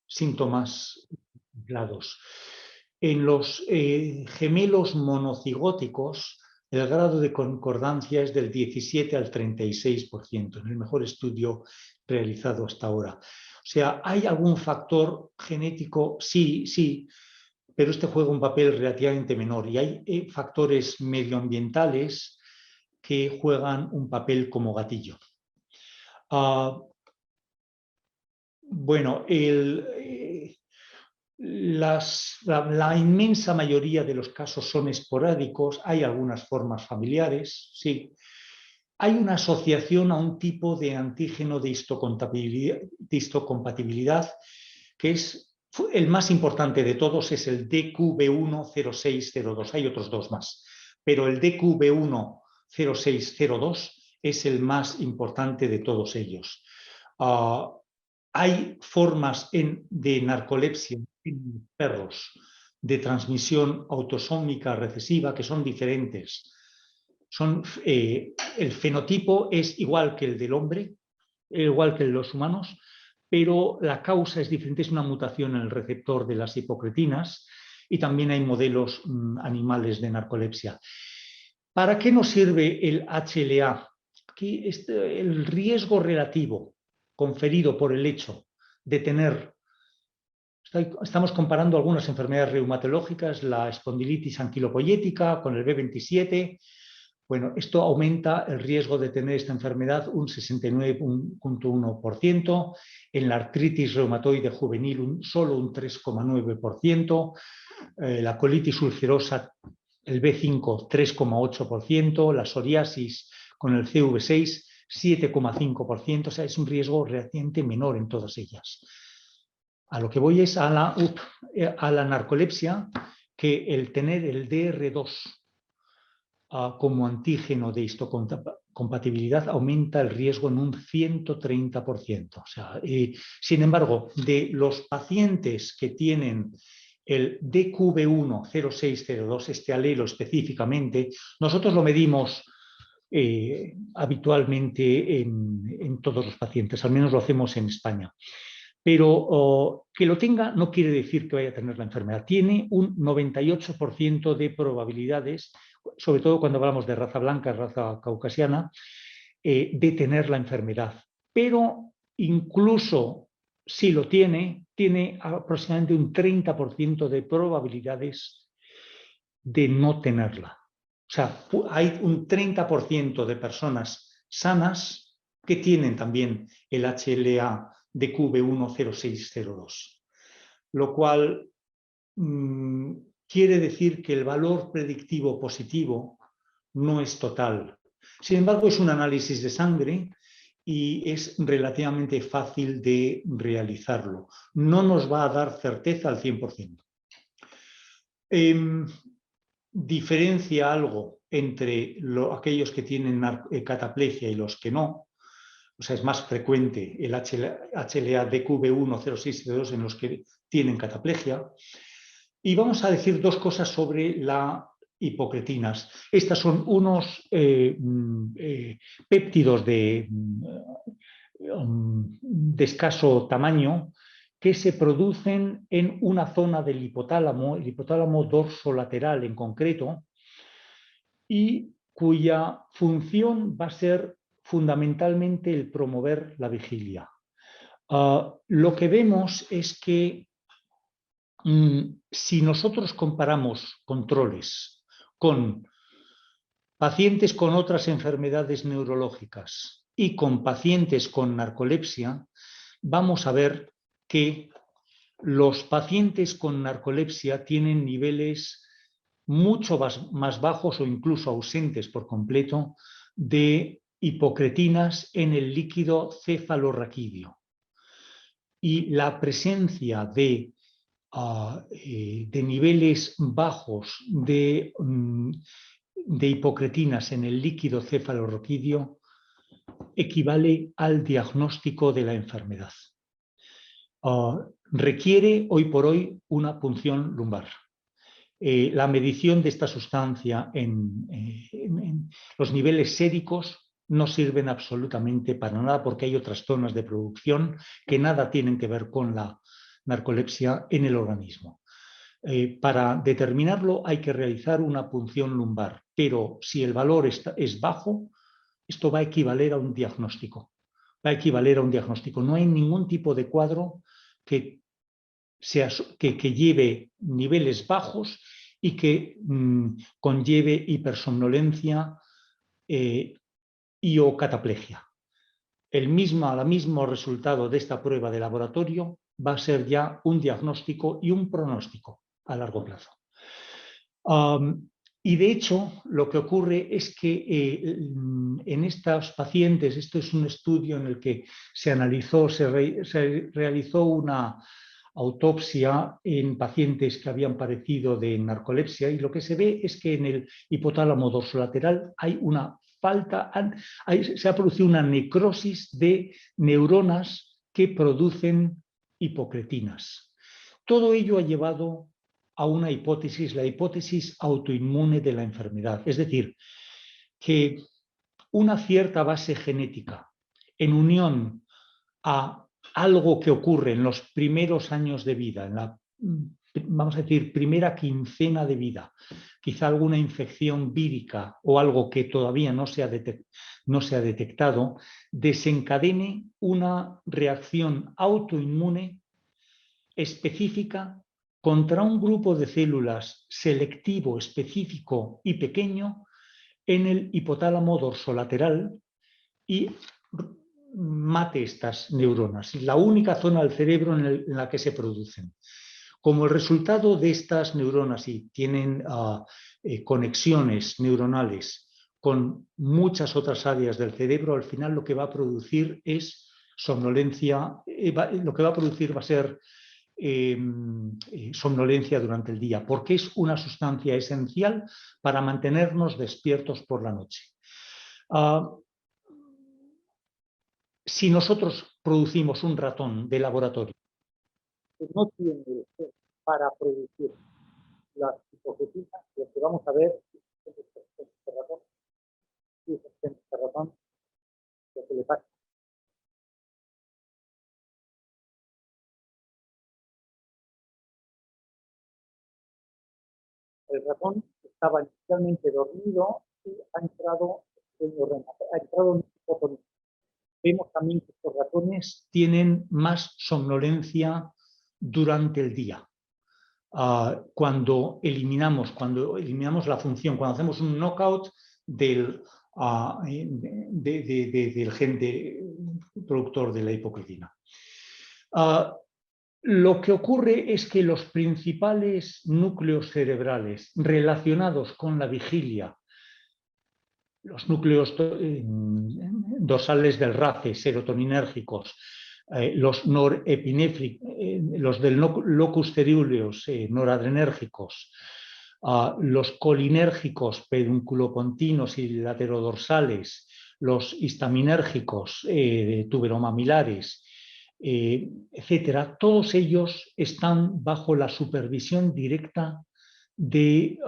síntomas aislados. En los gemelos monocigóticos, el grado de concordancia es del 17 al 36%, en el mejor estudio realizado hasta ahora. O sea, ¿hay algún factor genético? Sí, sí, pero este juega un papel relativamente menor. Y hay factores medioambientales que juegan un papel como gatillo. Bueno, la inmensa mayoría de los casos son esporádicos, hay algunas formas familiares, sí. Hay una asociación a un tipo de antígeno de histocompatibilidad que es el más importante de todos, es el DQB10602. Hay otros 2 más, pero el DQB10602 es el más importante de todos ellos. Hay formas de narcolepsia en perros de transmisión autosómica recesiva que son diferentes. El fenotipo es igual que el del hombre, igual que el de los humanos, pero la causa es diferente, es una mutación en el receptor de las hipocretinas y también hay modelos animales de narcolepsia. ¿Para qué nos sirve el HLA? Aquí el riesgo relativo conferido por el hecho de tener, estamos comparando algunas enfermedades reumatológicas, la espondilitis anquilopoyética con el B27. Bueno, esto aumenta el riesgo de tener esta enfermedad un 69,1%, en la artritis reumatoide juvenil solo un 3,9%, la colitis ulcerosa, el B5, 3,8%, la psoriasis con el CV6, 7,5%, o sea, es un riesgo relativamente menor en todas ellas. A lo que voy es a la narcolepsia, que el tener el DR2 como antígeno de histocompatibilidad aumenta el riesgo en un 130%. O sea, sin embargo, de los pacientes que tienen el DQB10602, este alelo específicamente, nosotros lo medimos habitualmente en todos los pacientes, al menos lo hacemos en España. Pero que lo tenga no quiere decir que vaya a tener la enfermedad. Tiene un 98% de probabilidades, sobre todo cuando hablamos de raza blanca, raza caucasiana, de tener la enfermedad. Pero incluso si lo tiene aproximadamente un 30% de probabilidades de no tenerla. O sea, hay un 30% de personas sanas que tienen también el HLA de QB10602, lo cual quiere decir que el valor predictivo positivo no es total. Sin embargo, es un análisis de sangre y es relativamente fácil de realizarlo. No nos va a dar certeza al 100%. Diferencia algo entre aquellos que tienen cataplegia y los que no. O sea, es más frecuente el HLA de QB10602 en los que tienen cataplegia. Y vamos a decir 2 cosas sobre las hipocretinas. Estas son unos péptidos de escaso tamaño que se producen en una zona del hipotálamo, el hipotálamo dorsolateral en concreto, y cuya función va a ser fundamentalmente el promover la vigilia. Lo que vemos es que si nosotros comparamos controles con pacientes con otras enfermedades neurológicas y con pacientes con narcolepsia, vamos a ver que los pacientes con narcolepsia tienen niveles mucho más bajos o incluso ausentes por completo de hipocretinas en el líquido cefalorraquídeo. Y la presencia de niveles bajos de hipocretinas en el líquido cefalorraquídeo equivale al diagnóstico de la enfermedad. Requiere hoy por hoy una punción lumbar. La medición de esta sustancia en los niveles séricos no sirven absolutamente para nada porque hay otras zonas de producción que nada tienen que ver con la narcolepsia en el organismo. Para determinarlo hay que realizar una punción lumbar, pero si el valor es bajo, esto va a equivaler a un diagnóstico. Va a equivaler a un diagnóstico. No hay ningún tipo de cuadro que lleve niveles bajos y que conlleve hipersomnolencia y o cataplegia. El mismo resultado de esta prueba de laboratorio va a ser ya un diagnóstico y un pronóstico a largo plazo. Y de hecho, lo que ocurre es que en estos pacientes, esto es un estudio en el que se realizó una autopsia en pacientes que habían padecido de narcolepsia y lo que se ve es que en el hipotálamo dorsolateral hay una falta, se ha producido una necrosis de neuronas que producen hipocretinas. Todo ello ha llevado a una hipótesis, la hipótesis autoinmune de la enfermedad. Es decir, que una cierta base genética en unión a algo que ocurre en los primeros años de vida, en la, vamos a decir, primera quincena de vida, quizá alguna infección vírica o algo que todavía no se ha detectado, desencadene una reacción autoinmune específica contra un grupo de células selectivo, específico y pequeño en el hipotálamo dorsolateral y mate estas neuronas. Es la única zona del cerebro en la que se producen. Como el resultado de estas neuronas y tienen conexiones neuronales con muchas otras áreas del cerebro, al final lo que va a producir es somnolencia, lo que va a producir va a ser somnolencia durante el día, porque es una sustancia esencial para mantenernos despiertos por la noche. Si nosotros producimos un ratón de laboratorio que no tiene el gen para producir las hipocretinas, lo que vamos a ver es este ratón, y este ratón, lo que le pasa. El ratón estaba inicialmente dormido y ha entrado en hipotonía. Vemos también que estos ratones tienen más somnolencia durante el día. Cuando eliminamos la función, cuando hacemos un knockout del gen productor de la hipocretina. Lo que ocurre es que los principales núcleos cerebrales relacionados con la vigilia, los núcleos dorsales del RACE, serotoninérgicos, los del locus ceruleus, noradrenérgicos, los colinérgicos, pedunculopontinos y laterodorsales, los histaminérgicos, tuberomamilares, etcétera, todos ellos están bajo la supervisión directa de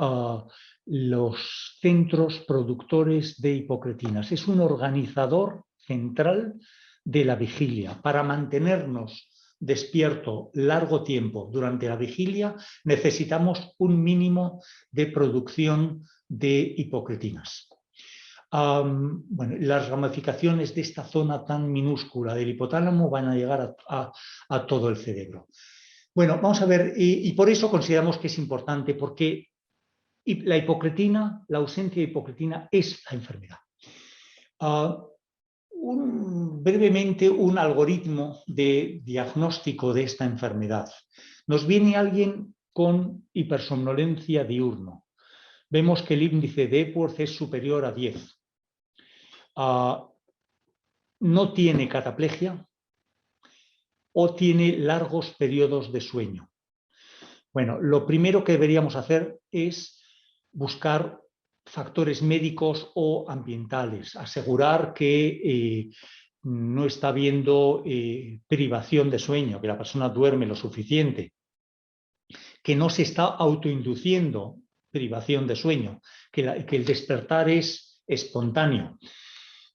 los centros productores de hipocretinas. Es un organizador central de la vigilia. Para mantenernos despierto largo tiempo durante la vigilia necesitamos un mínimo de producción de hipocretinas. Bueno, las ramificaciones de esta zona tan minúscula del hipotálamo van a llegar a todo el cerebro. Bueno, vamos a ver, y por eso consideramos que es importante, porque la ausencia de hipocretina es la enfermedad. brevemente un algoritmo de diagnóstico de esta enfermedad. Nos viene alguien con hipersomnolencia diurno. Vemos que el índice de Epworth es superior a 10. No tiene cataplegia o tiene largos periodos de sueño. Bueno, lo primero que deberíamos hacer es buscar factores médicos o ambientales, asegurar que no está habiendo privación de sueño, que la persona duerme lo suficiente, que no se está autoinduciendo privación de sueño, que el despertar es espontáneo.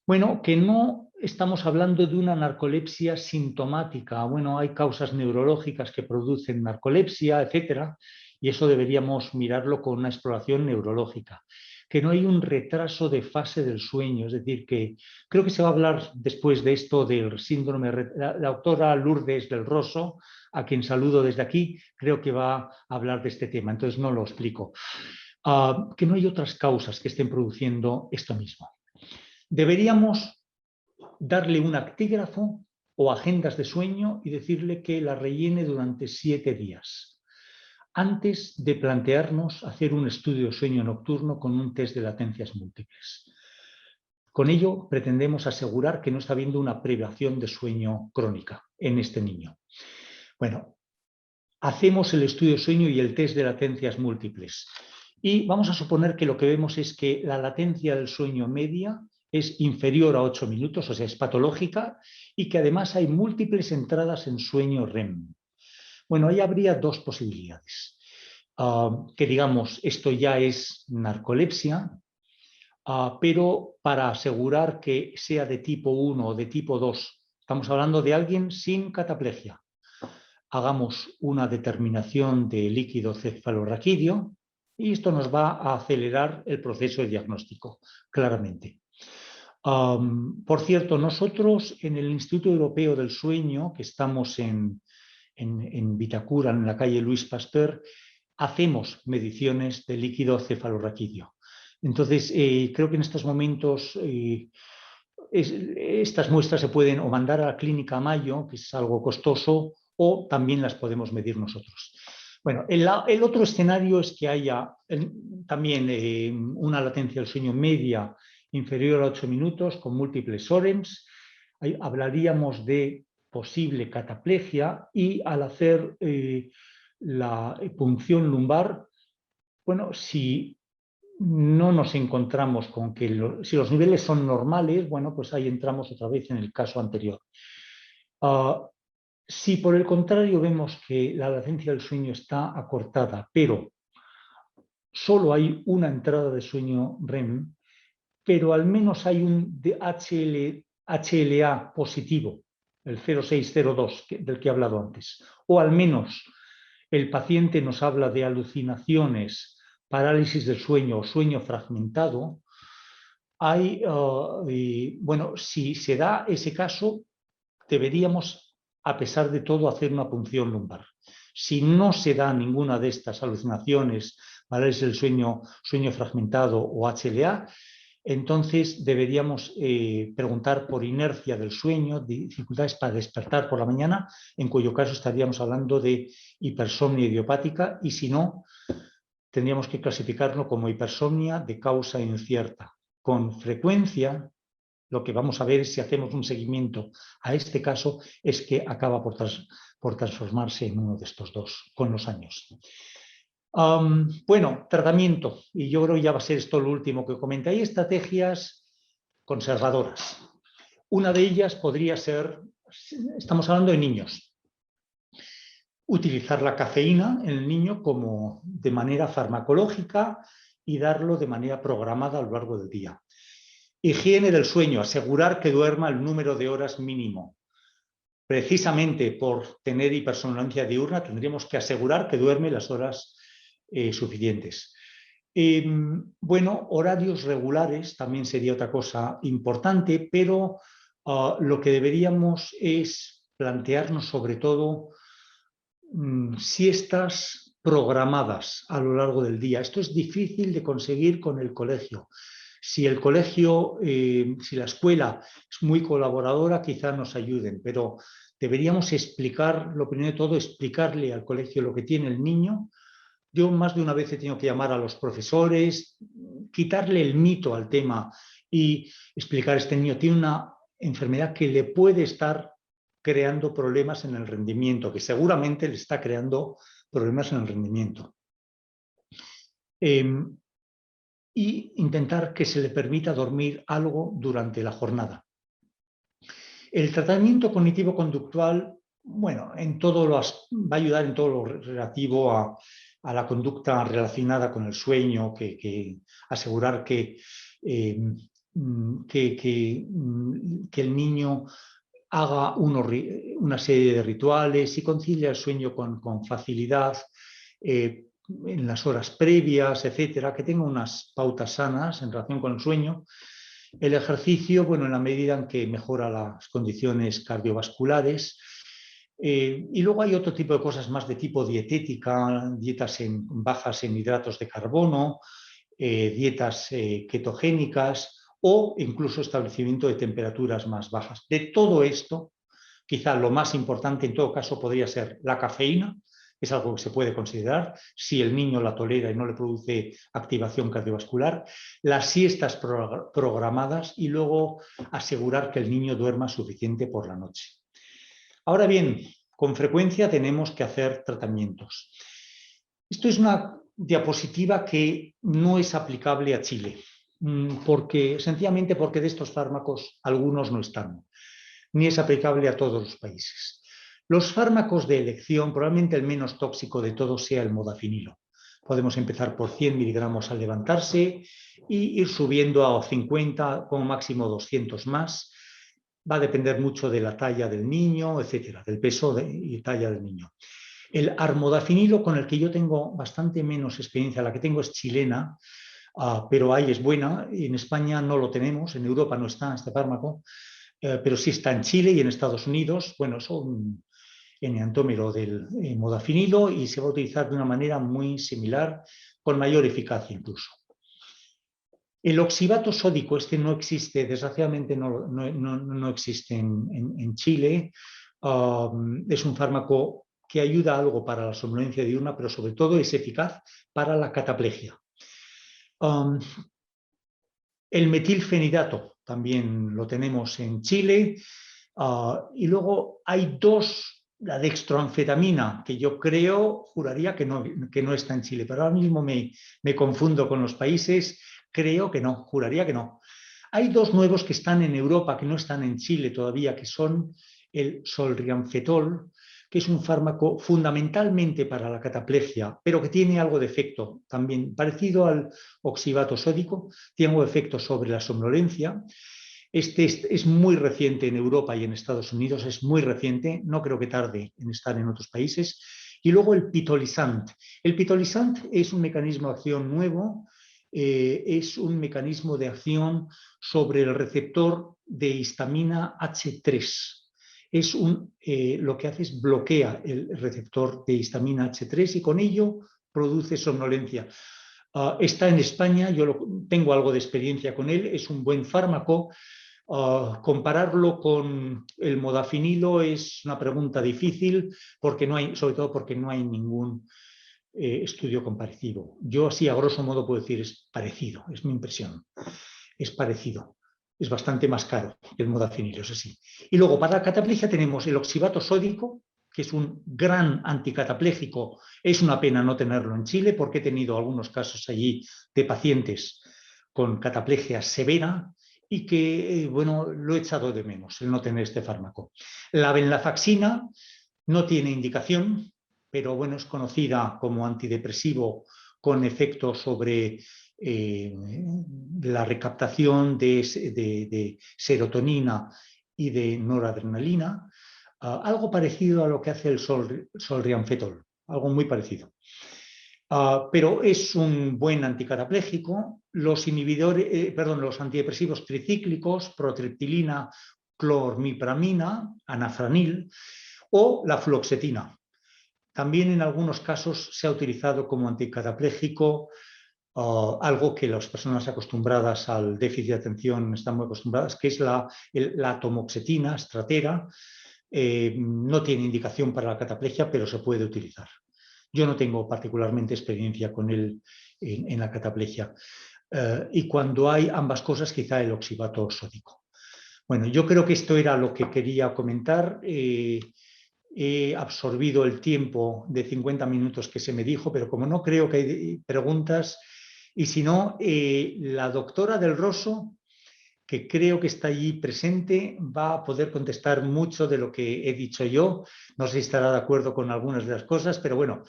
Bueno, que no estamos hablando de una narcolepsia sintomática. Bueno, hay causas neurológicas que producen narcolepsia, etcétera, y eso deberíamos mirarlo con una exploración neurológica. Que no hay un retraso de fase del sueño, es decir, que creo que se va a hablar después de esto del síndrome. La doctora Lourdes del Rosso, a quien saludo desde aquí, creo que va a hablar de este tema, entonces no lo explico. Que no hay otras causas que estén produciendo esto mismo. Deberíamos darle un actígrafo o agendas de sueño y decirle que la rellene durante 7 días, antes de plantearnos hacer un estudio de sueño nocturno con un test de latencias múltiples. Con ello pretendemos asegurar que no está habiendo una privación de sueño crónica en este niño. Bueno, hacemos el estudio de sueño y el test de latencias múltiples. Y vamos a suponer que lo que vemos es que la latencia del sueño media es inferior a 8 minutos, o sea, es patológica, y que además hay múltiples entradas en sueño REM. Bueno, ahí habría dos posibilidades. Que digamos, esto ya es narcolepsia, pero para asegurar que sea de tipo 1 o de tipo 2, estamos hablando de alguien sin cataplegia. Hagamos una determinación de líquido cefalorraquídeo y esto nos va a acelerar el proceso de diagnóstico, claramente. Por cierto, nosotros en el Instituto Europeo del Sueño, que estamos en Vitacura, en la calle Luis Pasteur, hacemos mediciones de líquido cefalorraquídeo. Entonces, creo que en estos momentos estas muestras se pueden o mandar a la clínica Mayo, que es algo costoso, o también las podemos medir nosotros. Bueno, el otro escenario es que haya también una latencia del sueño media inferior a 8 minutos con múltiples OREMs. Ahí hablaríamos de posible cataplegia y al hacer la punción lumbar, bueno, si no nos encontramos con que si los niveles son normales, bueno, pues ahí entramos otra vez en el caso anterior. Si por el contrario vemos que la latencia del sueño está acortada, pero solo hay una entrada de sueño REM, pero al menos hay un HLA positivo, el 0602 del que he hablado antes, o al menos el paciente nos habla de alucinaciones, parálisis del sueño o sueño fragmentado, bueno, si se da ese caso, deberíamos, a pesar de todo, hacer una punción lumbar. Si no se da ninguna de estas alucinaciones, parálisis del sueño, sueño fragmentado o HLA, entonces deberíamos preguntar por inercia del sueño, dificultades para despertar por la mañana, en cuyo caso estaríamos hablando de hipersomnia idiopática, y si no, tendríamos que clasificarlo como hipersomnia de causa incierta. Con frecuencia, lo que vamos a ver es, si hacemos un seguimiento a este caso, es que acaba por transformarse en uno de estos dos con los años. Bueno, tratamiento, y yo creo que ya va a ser esto lo último que comenté. Hay estrategias conservadoras. Una de ellas podría ser, estamos hablando de niños, utilizar la cafeína en el niño como de manera farmacológica y darlo de manera programada a lo largo del día. Higiene del sueño, asegurar que duerma el número de horas mínimo. Precisamente por tener hipersomnolencia diurna, tendríamos que asegurar que duerme las horas suficientes. Bueno, horarios regulares también sería otra cosa importante, pero lo que deberíamos es plantearnos sobre todo siestas programadas a lo largo del día. Esto es difícil de conseguir con el colegio. Si el colegio, si la escuela es muy colaboradora, quizás nos ayuden, pero deberíamos explicar, lo primero de todo, explicarle al colegio lo que tiene el niño. Yo más de una vez he tenido que llamar a los profesores, quitarle el mito al tema y explicar, este niño tiene una enfermedad que le puede estar creando problemas en el rendimiento, que seguramente le está creando problemas en el rendimiento. Y intentar que se le permita dormir algo durante la jornada. El tratamiento cognitivo-conductual, bueno, va a ayudar en todo lo relativo a la conducta relacionada con el sueño, asegurar que el niño haga una serie de rituales y concilia el sueño con facilidad en las horas previas, etcétera, que tenga unas pautas sanas en relación con el sueño. El ejercicio, bueno, en la medida en que mejora las condiciones cardiovasculares. Y luego hay otro tipo de cosas más de tipo dietética, dietas bajas en hidratos de carbono, dietas ketogénicas o incluso establecimiento de temperaturas más bajas. De todo esto, quizá lo más importante en todo caso podría ser la cafeína, es algo que se puede considerar si el niño la tolera y no le produce activación cardiovascular, las siestas programadas y luego asegurar que el niño duerma suficiente por la noche. Ahora bien, con frecuencia tenemos que hacer tratamientos. Esto es una diapositiva que no es aplicable a Chile, sencillamente porque de estos fármacos algunos no están, ni es aplicable a todos los países. Los fármacos de elección, probablemente el menos tóxico de todos sea el modafinilo. Podemos empezar por 100 miligramos al levantarse y ir subiendo a 50, como máximo 200 más. Va a depender mucho de la talla del niño, etcétera, del peso y talla del niño. El armodafinilo, con el que yo tengo bastante menos experiencia, la que tengo es chilena, pero ahí es buena. En España no lo tenemos, en Europa no está este fármaco, pero sí está en Chile y en Estados Unidos. Bueno, son enantiómero del modafinilo y se va a utilizar de una manera muy similar, con mayor eficacia incluso. El oxibato sódico, este no existe, desgraciadamente no existe en Chile. Es un fármaco que ayuda algo para la somnolencia diurna, pero sobre todo es eficaz para la cataplegia. El metilfenidato también lo tenemos en Chile. Y luego hay la dextroanfetamina, que yo juraría que no está en Chile, pero ahora mismo me confundo con los países, creo que no, juraría que no. Hay dos nuevos que están en Europa, que no están en Chile todavía, que son el solriamfetol, que es un fármaco fundamentalmente para la cataplegia, pero que tiene algo de efecto también parecido al oxibato sódico, tiene algo de efecto sobre la somnolencia. Este es muy reciente en Europa y en Estados Unidos, es muy reciente, no creo que tarde en estar en otros países. Y luego el pitolisant. El pitolisant es un mecanismo de acción nuevo, es un mecanismo de acción sobre el receptor de histamina H3. Lo que hace es bloquea el receptor de histamina H3 y con ello produce somnolencia. Está en España, yo tengo algo de experiencia con él, es un buen fármaco. Compararlo con el modafinilo es una pregunta difícil, sobre todo porque no hay ningún estudio comparativo. Yo así a grosso modo puedo decir es parecido, es mi impresión, es parecido. Es bastante más caro que el modafinilo, eso sí. Y luego para la cataplegia tenemos el oxibato sódico, que es un gran anticatapléjico. Es una pena no tenerlo en Chile porque he tenido algunos casos allí de pacientes con cataplegia severa y que, bueno, lo he echado de menos, el no tener este fármaco. La venlafaxina no tiene indicación, pero bueno, es conocida como antidepresivo con efecto sobre la recaptación de serotonina y de noradrenalina, algo parecido a lo que hace el solriamfetol, algo muy parecido. Pero es un buen anticatapléjico. Los antidepresivos tricíclicos, protriptilina, clormipramina, anafranil o la fluoxetina. También en algunos casos se ha utilizado como anticatapléjico algo que las personas acostumbradas al déficit de atención están muy acostumbradas, que es la atomoxetina, Strattera. No tiene indicación para la cataplegia, pero se puede utilizar. Yo no tengo particularmente experiencia con él en la cataplegia. Y cuando hay ambas cosas, quizá el oxibato sódico. Bueno, yo creo que esto era lo que quería comentar. He absorbido el tiempo de 50 minutos que se me dijo, pero como no creo que hay preguntas, y si no, la doctora Del Rosso, que creo que está allí presente, va a poder contestar mucho de lo que he dicho yo. No sé si estará de acuerdo con algunas de las cosas, pero bueno,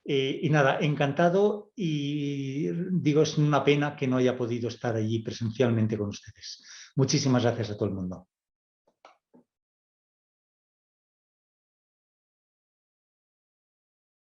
y nada, encantado, y digo, es una pena que no haya podido estar allí presencialmente con ustedes. Muchísimas gracias a todo el mundo.